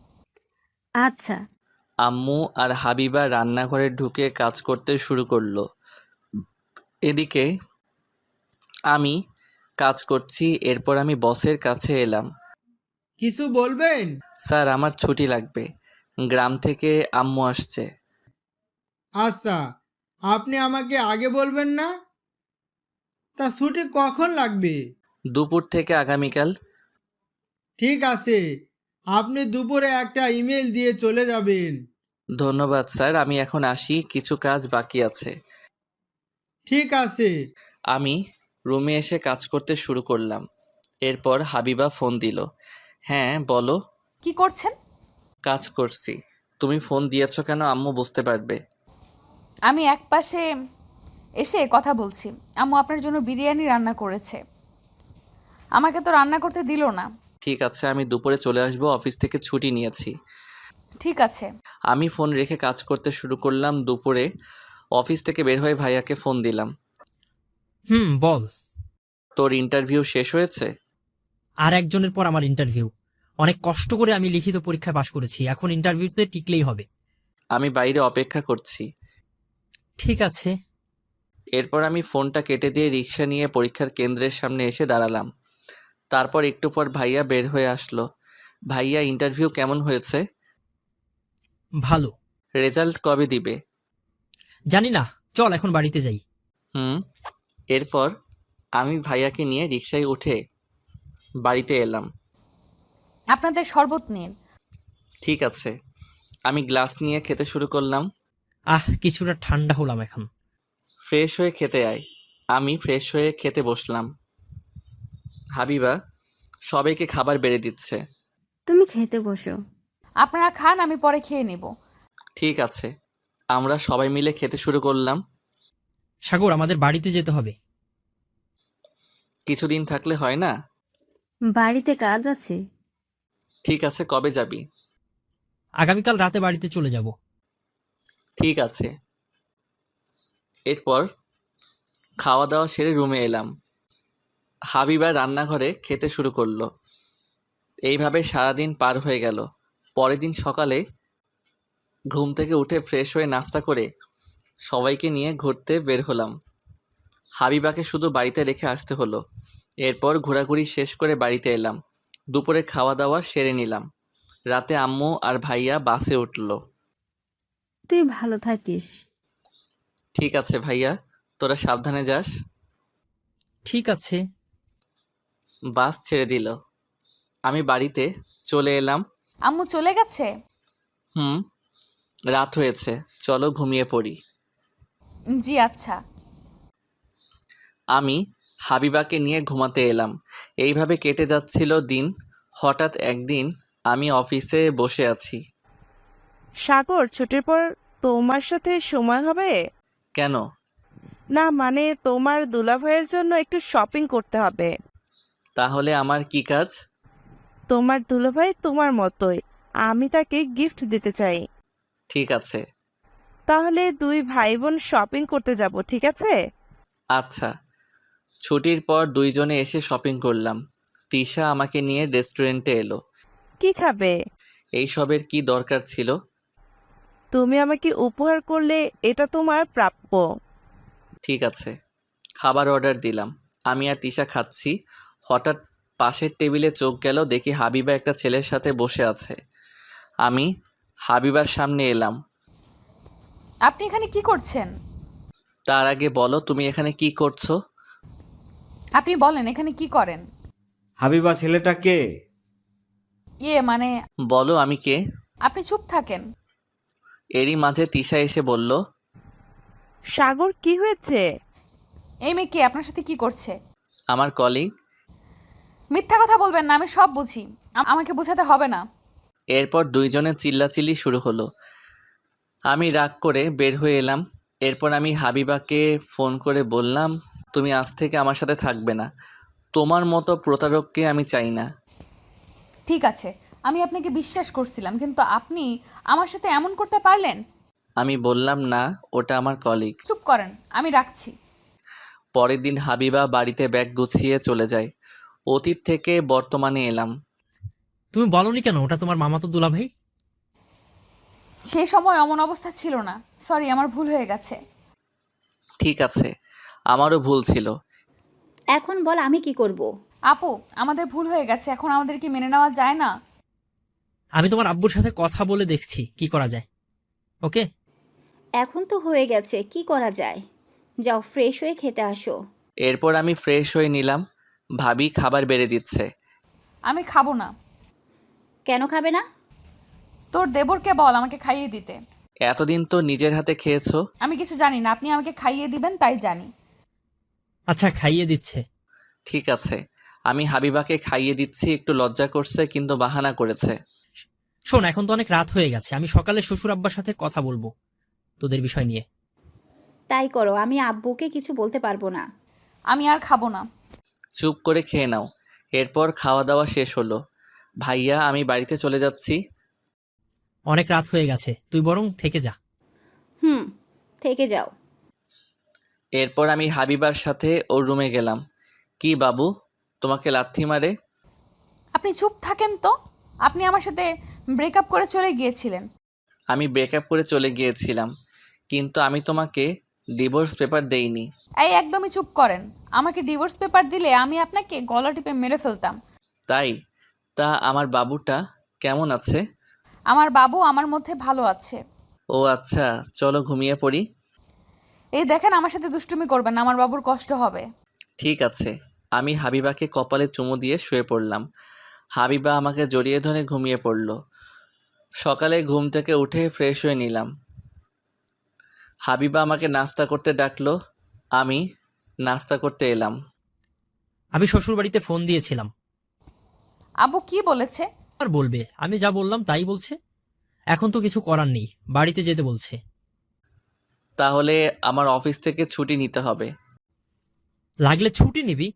আচ্ছা। আম্মু আর হাবিবা রান্নাঘরে ঢুকে কাজ করতে শুরু করলো। এদিকে আমি কাজ করছি। এরপর আমি বসের কাছে এলাম। কিছু বলবেন? স্যার আমার ছুটি লাগবে, গ্রাম থেকে আম্মু আসছে। আচ্ছা, আপনি আমাকে আগে বলবেন না? তা ছুটি কখন লাগবে? দুপুর থেকে আগামীকাল। ঠিক আছে, আপনি দুপুরে একটা ইমেল দিয়ে চলে যাবেন। ধন্যবাদ স্যার, আমি এখন আসি, কিছু কাজ বাকি আছে। ঠিক আছে। আমি রুমে এসে কাজ করতে শুরু করলাম। এরপর হাবিবা ফোন দিল। হ্যাঁ বলো। কি করছেন? কাজ করছি। তুমি ফোন দিয়েছো কেন আম্মু বুঝতে পারবে। আমি একপাশে এসে কথা বলছি। আম্মু আপনার জন্য বিরিয়ানি রান্না করেছে। আমাকে তো রান্না করতে দিল না। ঠিক আছে, আমি দুপুরে চলে আসবো, অফিস থেকে ছুটি নিয়েছি। ঠিক আছে। আমি ফোন রেখে কাজ করতে শুরু করলাম। দুপুরে অফিস থেকে বের হয়ে ভাইয়াকে ফোন দিলাম। বল। তোর ইন্টারভিউ শেষ হয়েছে? আর একজনের পর আমার ইন্টারভিউ। অনেক কষ্ট করে আমি লিখিত পরীক্ষায় পাশ করেছি, এখন ইন্টারভিউতে টিকলেই হবে। আমি বাইরে অপেক্ষা করছি। ঠিক আছে। এরপর আমি ফোনটা কেটে দিয়ে রিক্সা নিয়ে পরীক্ষার কেন্দ্রের সামনে এসে দাঁড়ালাম। তারপর একটু পর ভাইয়া বের হয়ে আসলো। ভাইয়া ইন্টারভিউ কেমন হয়েছে? ভালো। রেজাল্ট কবে দিবে? জানি না, চল এখন বাড়িতে যাই। এরপর আমি ভাইয়াকে নিয়ে রিক্সায় উঠে বাড়িতে এলাম। আপনাদের শরবত নিন। ঠিক আছে। আমি গ্লাস নিয়ে খেতে শুরু করলাম। কিছুটা ঠান্ডা হলাম এখন। ফ্রেশ হয়ে খেতে আয়। আমি ফ্রেশ হয়ে খেতে বসলাম। হাবিবা সবাইকে খাবার বেড়ে দিচ্ছে। তুমি খেতে বসো। আপনারা খান, আমি পরে খেয়ে নেব। ঠিক আছে। আমরা সবাই মিলে খেতে শুরু করলাম। সাগর আমাদের বাড়িতে যেতে হবে। কিছুদিন থাকলে হয় না? বাড়িতে কাজ আছে। ঠিক আছে, কবে যাবি? আগামীকাল রাতে বাড়িতে চলে যাব। ঠিক আছে। এরপর খাওয়া দাওয়া সেরে রুমে এলাম। হাবিবা রান্নাঘরে খেতে শুরু করলো। এইভাবে সারাদিন পার হয়ে গেল। পরের দিন সকালে ঘুম থেকে উঠে ফ্রেশ হয়ে নাস্তা করে সবাইকে নিয়ে ঘুরতে বের হলাম। হাবিবাকে শুধু বাড়িতে রেখে আসতে হলো। এরপর ঘোরাঘুরি শেষ করে বাড়িতে এলাম। দুপুরে খাওয়া দাওয়া সেরে নিলাম। রাতে আম্মু আর ভাইয়া বাসে উঠল। তুই ভালো থাকিস। ঠিক আছে ভাইয়া, তোরা সাবধানে যাস। ঠিক আছে। বাস ছেড়ে দিল। আমি বাড়িতে চলে এলাম। আম্মু চলে গেছে? রাত হয়েছে, চলো ঘুমিয়ে পড়ি। জি আচ্ছা। আমি হাবিবাকে নিয়ে ঘুমাতে এলাম। এইভাবে কেটে যাচ্ছিল দিন। হঠাৎ একদিন আমি অফিসে বসে আছি। সাগর, ছুটির পর তোমার সাথে সময় হবে? কেন? না মানে তোমার দুলাভাইয়ের জন্য একটু শপিং করতে হবে। তাহলে আমার কি কাজ? তোমার দুলাভাই তোমার মতোই, আমি তাকে গিফট দিতে চাই। ঠিক আছে। তাহলে দুই ভাই বোন শপিং করতে যাব, ঠিক আছে? আচ্ছা। ছুটির পর দুইজনে এসে শপিং করলাম। তিশা আমাকে নিয়ে রেস্টুরেন্টে এলো। কি খাবে? এইসবের কি দরকার ছিল? তুমি আমাকে উপহার করলে এটা তোমার প্রাপ্য। ঠিক আছে। খাবার অর্ডার দিলাম। আমি আর তিশা খাচ্ছি। হঠাৎ পাশের টেবিলে চোখ গেল, দেখি হাবিবা একটা ছেলের সাথে বসে আছে। আমি হাবিবার সামনে এলাম। আপনি এখানে কি করছেন? তার আগে বলো তুমি এখানে কি করছো? আপনি বলেন এখানে কি করেন? হাবিবা ছেলেটা কে? মানে বলো আমি কে? আপনি চুপ থাকেন। এরই মাঝে তিশা এসে বলল, সাগর কি হয়েছে? এই মেয়ে কে? আপনার সাথে কি করছে? আমার কলিগ। মিথ্যা কথা বলবেন না, আমি সব বুঝি। আমাকে বোঝাতে হবে না। এরপর দুইজনের চিল্লাচিল্লি শুরু হলো। আমি রাগ করে বের হয়ে এলাম। এরপর আমি হাবিবাকে ফোন করে বললাম, তুমি আজ থেকে আমার সাথে থাকবে না। তোমার মতো প্রতারককে আমি চাই না। ঠিক আছে, আমি আপনাকে বিশ্বাস করছিলাম, কিন্তু আপনি আমার সাথে এমন করতে পারলেন? আমি বললাম না, ওটা আমার কলিগ। চুপ করেন, আমি রাখছি। পরের দিন হাবিবা বাড়িতে ব্যাগ গুছিয়ে চলে যায়। অতীত থেকে বর্তমানে এলাম। তুমি বলনি কেন ওটা তোমার মামাতো দুলাভাই? সেই সময় অমন অবস্থা ছিল না। সরি, আমার ভুল হয়ে গেছে। ঠিক আছে, আমারও ভুল ছিল। এখন বল আমি কি করব? আপু, আমাদের ভুল হয়ে গেছে, এখন আমাদের কি মেনে নেওয়া যায় না? আমি তোমার আব্বুর সাথে কথা বলে দেখছি কি করা যায়। ওকে? এখন তো হয়ে গেছে, কি করা যায়? যাও ফ্রেশ হয়ে খেতে আসো। এরপর আমি ফ্রেশ হয়ে নিলাম। ভাবি খাবার বেড়ে দিচ্ছে। আমি খাবো না। কেন খাবে না? তোর দেবরকে বল আমাকে খাইয়ে দিতে। এতদিন তো নিজের হাতে খেয়েছো। আমি কিছু জানি না, আপনি আমাকে খাইয়ে দিবেন তাই জানি। আচ্ছা, খাইয়ে দিচ্ছে। ঠিক আছে, আমি হাবিবাকে খাইয়ে দিচ্ছি। একটু লজ্জা করছে কিন্তু বাহানা করেছে। শোন, এখন তো অনেক রাত হয়ে গেছে, আমি সকালে শ্বশুর আব্বার সাথে কথা বলবো তোদের বিষয় নিয়ে। তাই করো, আমি আব্বুকে কিছু বলতে পারবো না। আমি আর খাবো না। চুপ করে খেয়ে নাও। এরপর খাওয়া দাওয়া শেষ হলো। ভাইয়া, আমি বাড়িতে চলে যাচ্ছি। অনেক রাত হয়ে গেছে, তুই বরং থেকে যা। থেকে যাও। এরপর আমি হাবিবার সাথে ওর রুমে গেলাম। কি বাবু, তোমাকে লাথি মারে? আপনি চুপ থাকেন তো। আপনি আমার সাথে ব্রেকআপ করে চলে গিয়েছিলেন। আমি ব্রেকআপ করে চলে গিয়েছিলাম, কিন্তু আমি তোমাকে ডিভোর্স পেপার দেইনি। এই একদমই চুপ করেন। আমাকে ডিভোর্স পেপার দিলে আমি আপনাকে গলা টিপে মেরে ফেলতাম। তাই? তা আমার বাবুটা কেমন আছে? আমার বাবু আমার মধ্যে ভালো আছে। ও আচ্ছা, চলো ঘুমিয়ে পড়ি। এই দেখেন, আমার সাথে দুষ্টুমি করবেন না, আমার বাবুর কষ্ট হবে। ঠিক আছে। আমি হাবিবাকে কপালে চুমু দিয়ে শুয়ে পড়লাম। হাবিবা আমাকে জড়িয়ে ধরে ঘুমিয়ে পড়ল। সকালে ঘুম থেকে উঠে ফ্রেশ হয়ে নিলাম। হাবিবা আমাকে নাস্তা করতে ডাকলো। আমি নাস্তা করতে এলাম। আমি শ্বশুর বাড়িতে ফোন দিয়েছিলাম। আব্বু কি বলেছে? আর বলবে, আমি যা বললাম তাই বলছে। এখন তো কিছু করার নেই, বাড়িতে যেতে বলছে। তাহলে আমার অফিস থেকে ছুটি নিতে হবে। লাগলে ছুটি নিবি।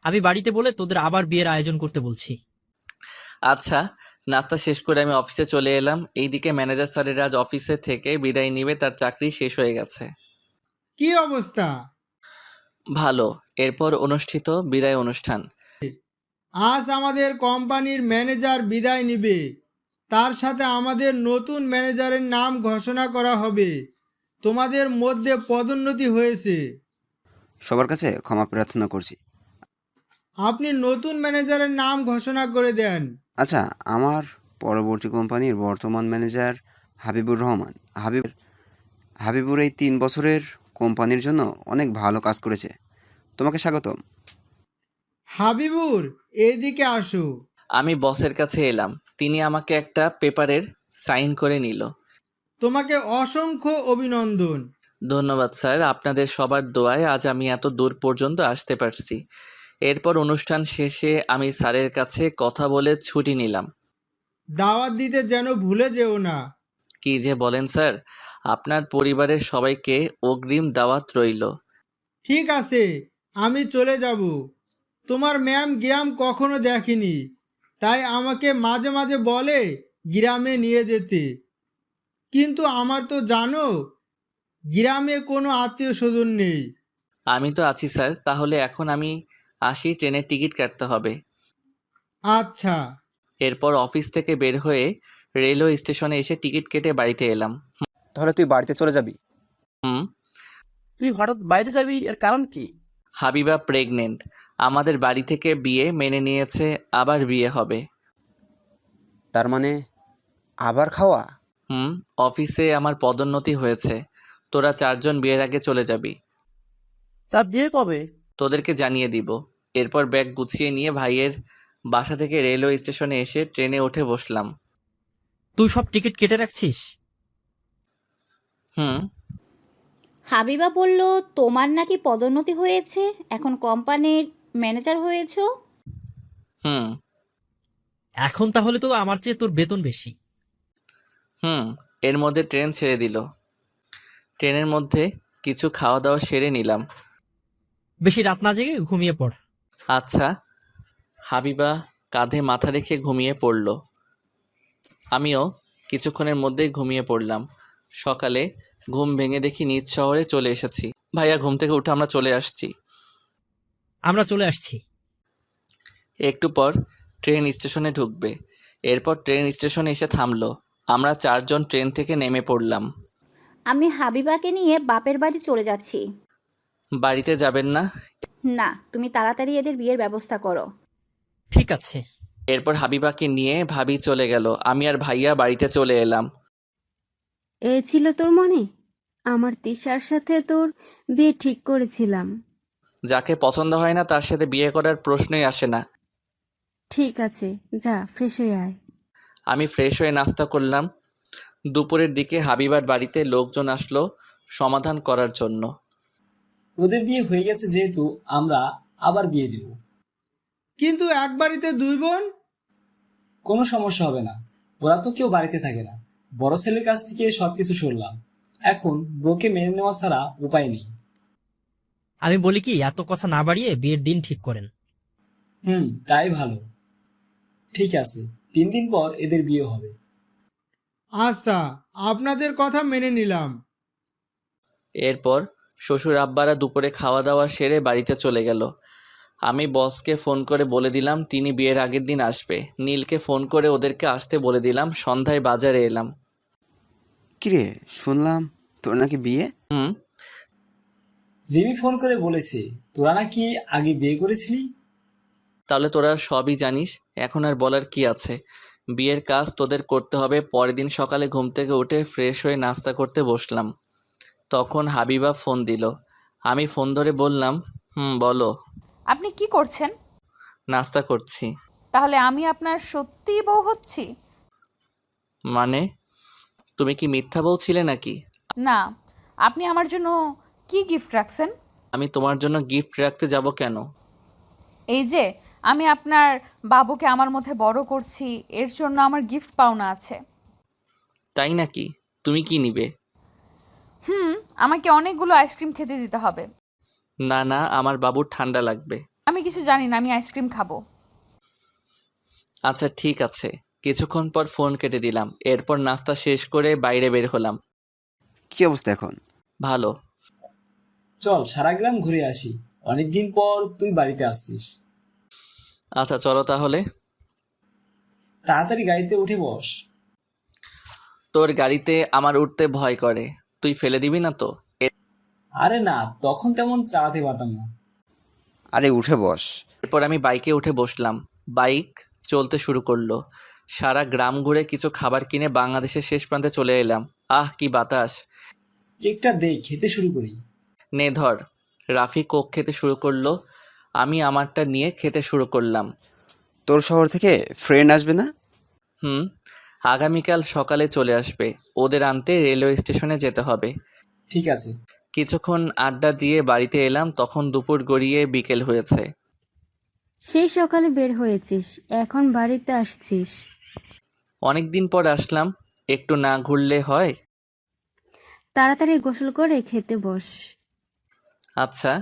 আমি বাড়িতে বলে তোদের আবার বিয়ের আয়োজন করতে বলছি। আচ্ছা, নাস্তা শেষ করে আমি অফিসে চলে এলাম। এইদিকে ম্যানেজার স্যারের আজ অফিসে থেকে বিদায় নিবে, তার চাকরি শেষ হয়ে গেছে। কি অবস্থা? ভালো। এরপর অনুষ্ঠিত বিদায় অনুষ্ঠান। আজ আমাদের কোম্পানির ম্যানেজার বিদায় নিবে। তার সাথে আমাদের নতুন ম্যানেজারের নাম ঘোষণা করা হবে। তোমাদের মধ্যে পদোন্নতি হয়েছে। সবার কাছে ক্ষমা প্রার্থনা করছি। আপনি নতুন ম্যানেজারের নাম ঘোষণা করে দেন। আচ্ছা, আমার পরবর্তী কোম্পানির বর্তমান ম্যানেজার হাবিবুর রহমান। হাবিবুর এই 3 বছরের কোম্পানির জন্য অনেক ভালো কাজ করেছে। তোমাকে স্বাগতম। হাবিবুর, এদিকে আসো। আমি বসের কাছে এলাম। তিনি আমাকে একটা পেপারের সাইন করে নিল। তোমাকে অসংখ্য অভিনন্দন। ধন্যবাদ স্যার, আপনাদের সবার দোয়ায় আজ আমি এত দূর পর্যন্ত আসতে পারছি। এরপর অনুষ্ঠান শেষে আমি স্যারের কাছে কথা বলে ছুটি নিলাম। দাওয়াত দিতে যেন ভুলে যেও না। কি যে বলেন স্যার, আপনার পরিবারের সবাইকে অগ্রিম দাওয়াত রইল। ঠিক আছে, আমি চলে যাব। তোমার ম্যাম গ্রাম কখনো দেখেনি, তাই আমাকে মাঝে মাঝে বলে গ্রামে নিয়ে যেতে। কিন্তু আমার তো জানো, গ্রামে কোনো আত্মীয় স্বজন নেই। আমি তো আছি স্যার, তাহলে এখন আমি আসি, ট্রেনের টিকিট কাটতে হবে। আচ্ছা। এরপর অফিস থেকে বের হয়ে রেলওয়ে স্টেশনে এসে টিকিট কেটে বাড়িতে এলাম। তাহলে তুই বাড়িতে চলে যাবি? তুই হঠাৎ বাইরে যাবি, এর কারণ কি? হাবিবা প্রেগনেন্ট। আমাদের বাড়ি থেকে বিয়ে মেনে নিয়েছে, আবার বিয়ে হবে। তার মানে আবার খাওয়া? অফিসে আমার পদোন্নতি হয়েছে। তোরা 4 জন বিয়ের আগে চলে যাবি। তা বিয়ে কবে? তোদেরকে জানিয়ে দিব। এরপর ব্যাগ গুছিয়ে নিয়ে ভাইয়ের বাসা থেকে রেলওয়ে স্টেশনে এসে ট্রেনে উঠে বসলাম। তুই সব টিকিট কেটে রাখছিস? হাবিবা বলল তোমার নাকি পদোন্নতি হয়েছে, এখন কোম্পানির ম্যানেজার হয়েছো। হুম। এখন তাহলে তো আমার চেয়ে তোর বেতন বেশি। হুম। এর মধ্যে ট্রেন ছেড়ে দিল। ট্রেনের মধ্যে কিছু খাওয়া দাওয়া সেরে নিলাম। বেশি রাত না জেগে ঘুমিয়ে পড়। আচ্ছা। হাবিবা কাঁধে মাথা রেখে ঘুমিয়ে পড়ল। আমিও কিছুক্ষণের মধ্যেই ঘুমিয়ে পড়লাম। সকালে ঘুম ভেঙে দেখি নিজ শহরে চলে এসেছি। ভাইয়া ঘুম থেকে উঠে আমরা চলে আসছি। আমরা চলে আসছি। একটু পর ট্রেন স্টেশনে ঢুকবে। এরপর ট্রেন স্টেশনে এসে থামলো। আমরা 4 জন ট্রেন থেকে নেমে পড়লাম। আমি হাবিবাকে নিয়ে বাপের বাড়ি চলে যাচ্ছি। বাড়িতে যাবেন না? না, তুমি তাড়াতাড়ি এদের বিয়ের ব্যবস্থা করো। ঠিক আছে। এরপর হাবিবাকে নিয়ে ভাবি চলে গেল। আমি আর ভাইয়া বাড়িতে চলে এলাম। এ ছিল তোর মনে? আমার তিশার সাথে তোর বিয়ে ঠিক করেছিলাম। যাকে পছন্দ হয় না তার সাথে বিয়ে করার প্রশ্নই আসে না। ঠিক আছে, যা ফ্রেশ হয়ে আয়। আমি ফ্রেশ হয়ে নাস্তা করলাম। দুপুরের দিকে হাবিবার বাড়িতে লোকজন আসলো সমাধান করার জন্য। ওদের বিয়ে হয়ে গেছে যেহেতু আমরা আবার বিয়ে দেব। কিন্তু এক বাড়িতে দুই বোন? কোনো সমস্যা হবে না, ওরা তো কেউ বাড়িতে থাকে না। বড় ছেলের কাছ থেকে সবকিছু শুনলাম, এখন বউকে মেনে নেওয়া ছাড়া উপায় নেই। আমি বলি কি, এত কথা না বাড়িয়ে বিয়ের দিন ঠিক করেন। তাই ভালো। ঠিক আছে, 3 দিন পর এদের বিয়ে হবে। আচ্ছা, আপনাদের কথা মেনে নিলাম। এরপর শ্বশুর আব্বারা দুপুরে খাওয়া দাওয়া সেরে বাড়িতে চলে গেল। আমি বসকে ফোন করে বলে দিলাম তিনি বিয়ের আগের দিন আসবে। নীলকে ফোন করে ওদেরকে আসতে বলে দিলাম। সন্ধ্যায় বাজারে এলাম। কিরে, শুনলাম তোর নাকি বিয়ে? হুম। রিমি ফোন করে বলেছে তোরা নাকি আগে বিয়ে করেছিলি। তাহলে তোরা সবই জানিস, এখন আর বলার কি আছে। বিয়ের কাজ তোদের করতে হবে। পরের দিন সকালে ঘুম থেকে উঠে ফ্রেশ হয়ে নাস্তা করতে বসলাম। তখন হাবিবা ফোন দিল। আমি ফোন ধরে বললাম, বলো। আপনি কি করছেন? নাস্তা করছি। তাহলে আমি আপনার সত্যিই বউ হচ্ছি? মানে, তুমি কি মিথ্যা বলছিলে নাকি? না। আপনি আমার জন্য কি গিফট রাখছেন? আমি তোমার জন্য গিফট রাখতে যাব কেন? এই যে আমি আপনার বাবুকে আমার মধ্যে বড় করছি, এর জন্য আমার গিফট পাওনা আছে। তাই নাকি? তুমি কি নিবে? আমাকে অনেকগুলো আইসক্রিম খেতে দিতে হবে। না না, আমার বাবুর ঠান্ডা লাগবে। আমি কিছু জানি না, আমি আইসক্রিম খাবো। আচ্ছা ঠিক আছে। কিছুক্ষণ পর ফোন কেটে দিলাম। এরপর নাস্তা শেষ করে বাইরে বের হলাম। কি অবস্থা এখন? ভালো। চল সারা গ্রাম ঘুরে আসি, অনেকদিন পর তুই বাড়িতে আসছিস। আচ্ছা চলো তাহলে। তাড়াতাড়ি গাড়িতে উঠে বস। তোর গাড়িতে আমার উঠতে ভয় করে, তুই ফেলে দিবি না তো? আরে না, তখন তেমন চালাতে পারতাম না। আরে উঠে বস। এরপর আমি বাইকে উঠে বসলাম। বাইক চলতে শুরু করলো। সারা গ্রাম ঘুরে কিছু খাবার কিনে বাংলাদেশের শেষ প্রান্তে চলে এলাম। আহ কি বাতাস! কেকটা দে, খেতে শুরু করি। নে ধর। রাফি কোক খেতে শুরু করলো। আমি আমারটা নিয়ে খেতে শুরু করলাম। তোর শহর থেকে ফ্রেন্ড আসবে না? আগামীকাল সকালে চলে আসবে। ওদের আনতে রেলওয়ে স্টেশনে যেতে হবে। ঠিক আছে। কিছুক্ষণ আড্ডা দিয়ে বাড়িতে এলাম। তখন দুপুর গড়িয়ে বিকেল হয়েছে। সেই সকালে বের হয়েছিস, এখন বাড়িতে আসছিস? অনেক দিন পর আসলাম, একটু না ঘুরলে হয়? তাড়াতাড়ি গোসল করে খেতে বস। আচ্ছা।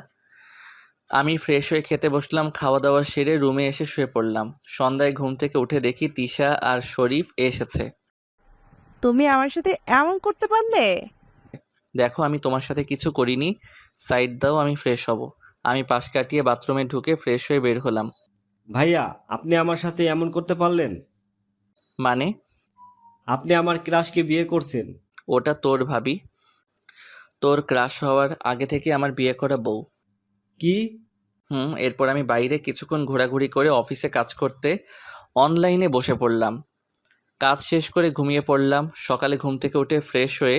আমি ফ্রেশ হয়ে খেতে বসলাম। খাওয়া দাওয়া সেরে রুমে এসে শুয়ে পড়লাম। সন্ধ্যায় ঘুম থেকে উঠে দেখি তিশা আর শরীফ এসেছে। তুমি আমার সাথে এমন করতে পারলে? দেখো আমি তোমার সাথে কিছু করিনি, সাইড দাও, আমি ফ্রেশ হব। আমি পাশ কাটিয়ে বাথরুমে ঢুকে ফ্রেশ হয়ে বের হলাম। ভাইয়া, আপনি আমার সাথে এমন করতে পারলেন? মানে? আপনি আমার ক্রাশকে বিয়ে করছেন। ওটা তোর ভাবি, তোর ক্রাশ হওয়ার আগে থেকে আমার বিয়ে করা বউ। কি? এরপর আমি বাইরে কিছুক্ষণ ঘোরাঘুরি করে অফিসে কাজ করতে অনলাইনে বসে পড়লাম। কাজ শেষ করে ঘুমিয়ে পড়লাম। সকালে ঘুম থেকে উঠে ফ্রেশ হয়ে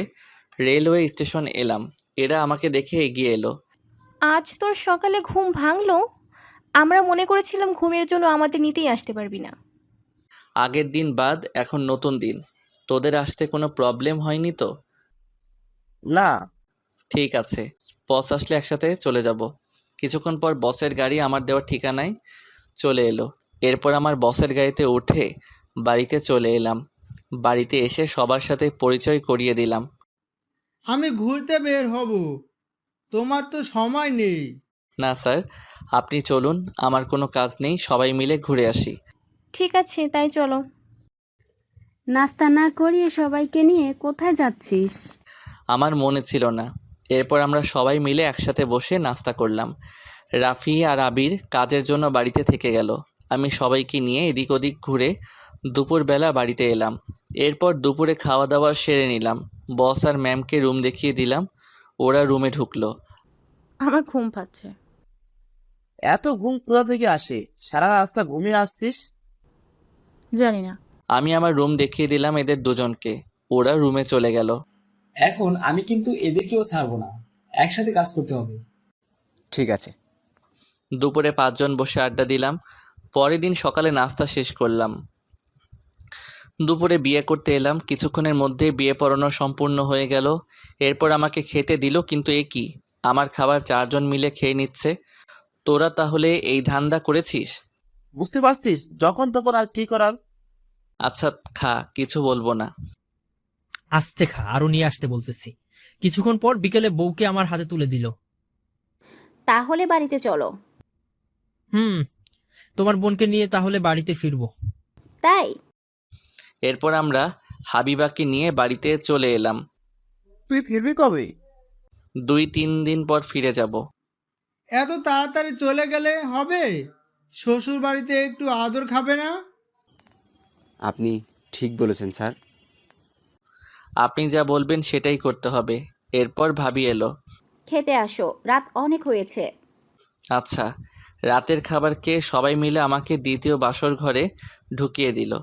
রেলওয়ে স্টেশন এলাম। এরা আমাকে দেখে এগিয়ে এলো। আজ তোর সকালে ঘুম ভাঙলো? আমরা মনে করেছিলাম ঘুমের জন্য আমাদের নিতেই আসতে পারবি না। আগের দিন বাদ এখন নতুন দিন, তোদের আসতে কোনো প্রবলেম হয়নি তো? না। ঠিক আছে, বস আসলে একসাথে চলে যাব। কিছুক্ষণ পর বসের গাড়ি আমার দেওয়ার ঠিকানায় চলে এলো। এরপর আমার বসের গাড়িতে উঠে বাড়িতে চলে এলাম। বাড়িতে এসে সবার সাথে পরিচয় করিয়ে দিলাম। আমি ঘুরতে বের হব, তোমার তো সময় নেই। না স্যার, আপনি চলুন, আমার কোনো কাজ নেই, সবাই মিলে ঘুরে আসি। ঠিক আছে, তাই চলো। নাস্তা না করিয়ে সবাইকে নিয়ে কোথায় যাচ্ছিস? আমার মনে ছিল না। এরপর আমরা সবাই মিলে একসাথে বসে নাস্তা করলাম। রাফি আর আবির কাজের জন্য বাড়িতে থেকে গেল। আমি সবাইকে নিয়ে এদিক ওদিক ঘুরে দুপুরবেলা বাড়িতে এলাম। এরপর দুপুরে খাওয়া দাওয়া সেরে নিলাম। বস আর ম্যামকে রুম দেখিয়ে দিলাম। ওরা রুমে ঢুকলো। আমার ঘুম পাচ্ছে। এত ঘুম কোথা থেকে আসে? সারা রাস্তা ঘুমিয়ে আসছিস? জানি না। আমি আমার রুম দেখিয়ে দিলাম এদের দুজনকে। ওরা রুমে চলে গেল। এখন আমি কিন্তু এদেরকেও ছাড়বো না, একসাথে কাজ করতে হবে। ঠিক আছে। দুপুরে 5 জন বসে আড্ডা দিলাম। পরের দিন সকালে নাস্তা শেষ করলাম। দুপুরে বিয়ে করতে এলাম। কিছুক্ষণের মধ্যে বিয়ে পড়ানো সম্পূর্ণ হয়ে গেল। এরপর আমাকে খেতে দিল, কিন্তু এ কি, আমার খাবার 4 জন মিলে খেয়ে নিচ্ছে। তোরা তাহলে এই ধান্দা করেছিস? বুঝতে পারছিস, যখন তখন আর কি করার। আচ্ছা খা, কিছু বলবো না। আস্তে খা, আরো নিয়ে আসতে বলতেছি। কিছুক্ষণ পর বিকেলে বউকে আমার হাতে তুলে দিল। তাহলে বাড়িতে চলো। তোমার বোনকে নিয়ে তাহলে বাড়িতে ফিরবো। তাই? এরপর আমরা হাবিবাকে নিয়ে বাড়িতে চলে এলাম। তুই ফিরবি কবে? 2-3 দিন পর ফিরে যাব। এত তাড়াতাড়ি চলে গেলে হবে? শ্বশুর বাড়িতে একটু আদর খাবে না? আপনি ঠিক বলেছেন স্যার। আপনি যা বলবেন সেটাই করতে হবে। এরপর ভাবি এলো। খেতে আসো, রাত অনেক হয়েছে। আচ্ছা। রাতের খাবার খেয়ে সবাই মিলে আমাকে দ্বিতীয় বাসর ঘরে ঢুকিয়ে দিল।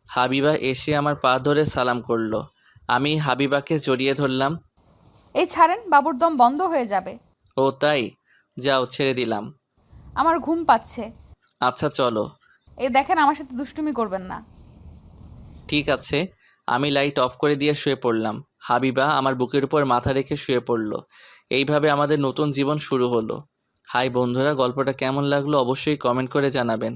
হাবিবা এসে আমার পা ধরে সালাম করলো। আমি হাবিবাকে জড়িয়ে ধরলাম। এই ছাড়েন, বাবুর দম বন্ধ হয়ে যাবে। ও তাই? যাও, ছেড়ে দিলাম। আমার ঘুম পাচ্ছে। আচ্ছা চলো। এই দেখেন, আমার সাথে দুষ্টুমি করবেন না। ঠিক আছে। আমি লাইট অফ করে দিয়ে শুয়ে পড়লাম। হাবিবা আমার বুকের উপর মাথা রেখে শুয়ে পড়ল। এইভাবে আমাদের নতুন জীবন শুরু হলো। হাই বন্ধুরা, গল্পটা কেমন লাগলো অবশ্যই কমেন্ট করে জানাবেন।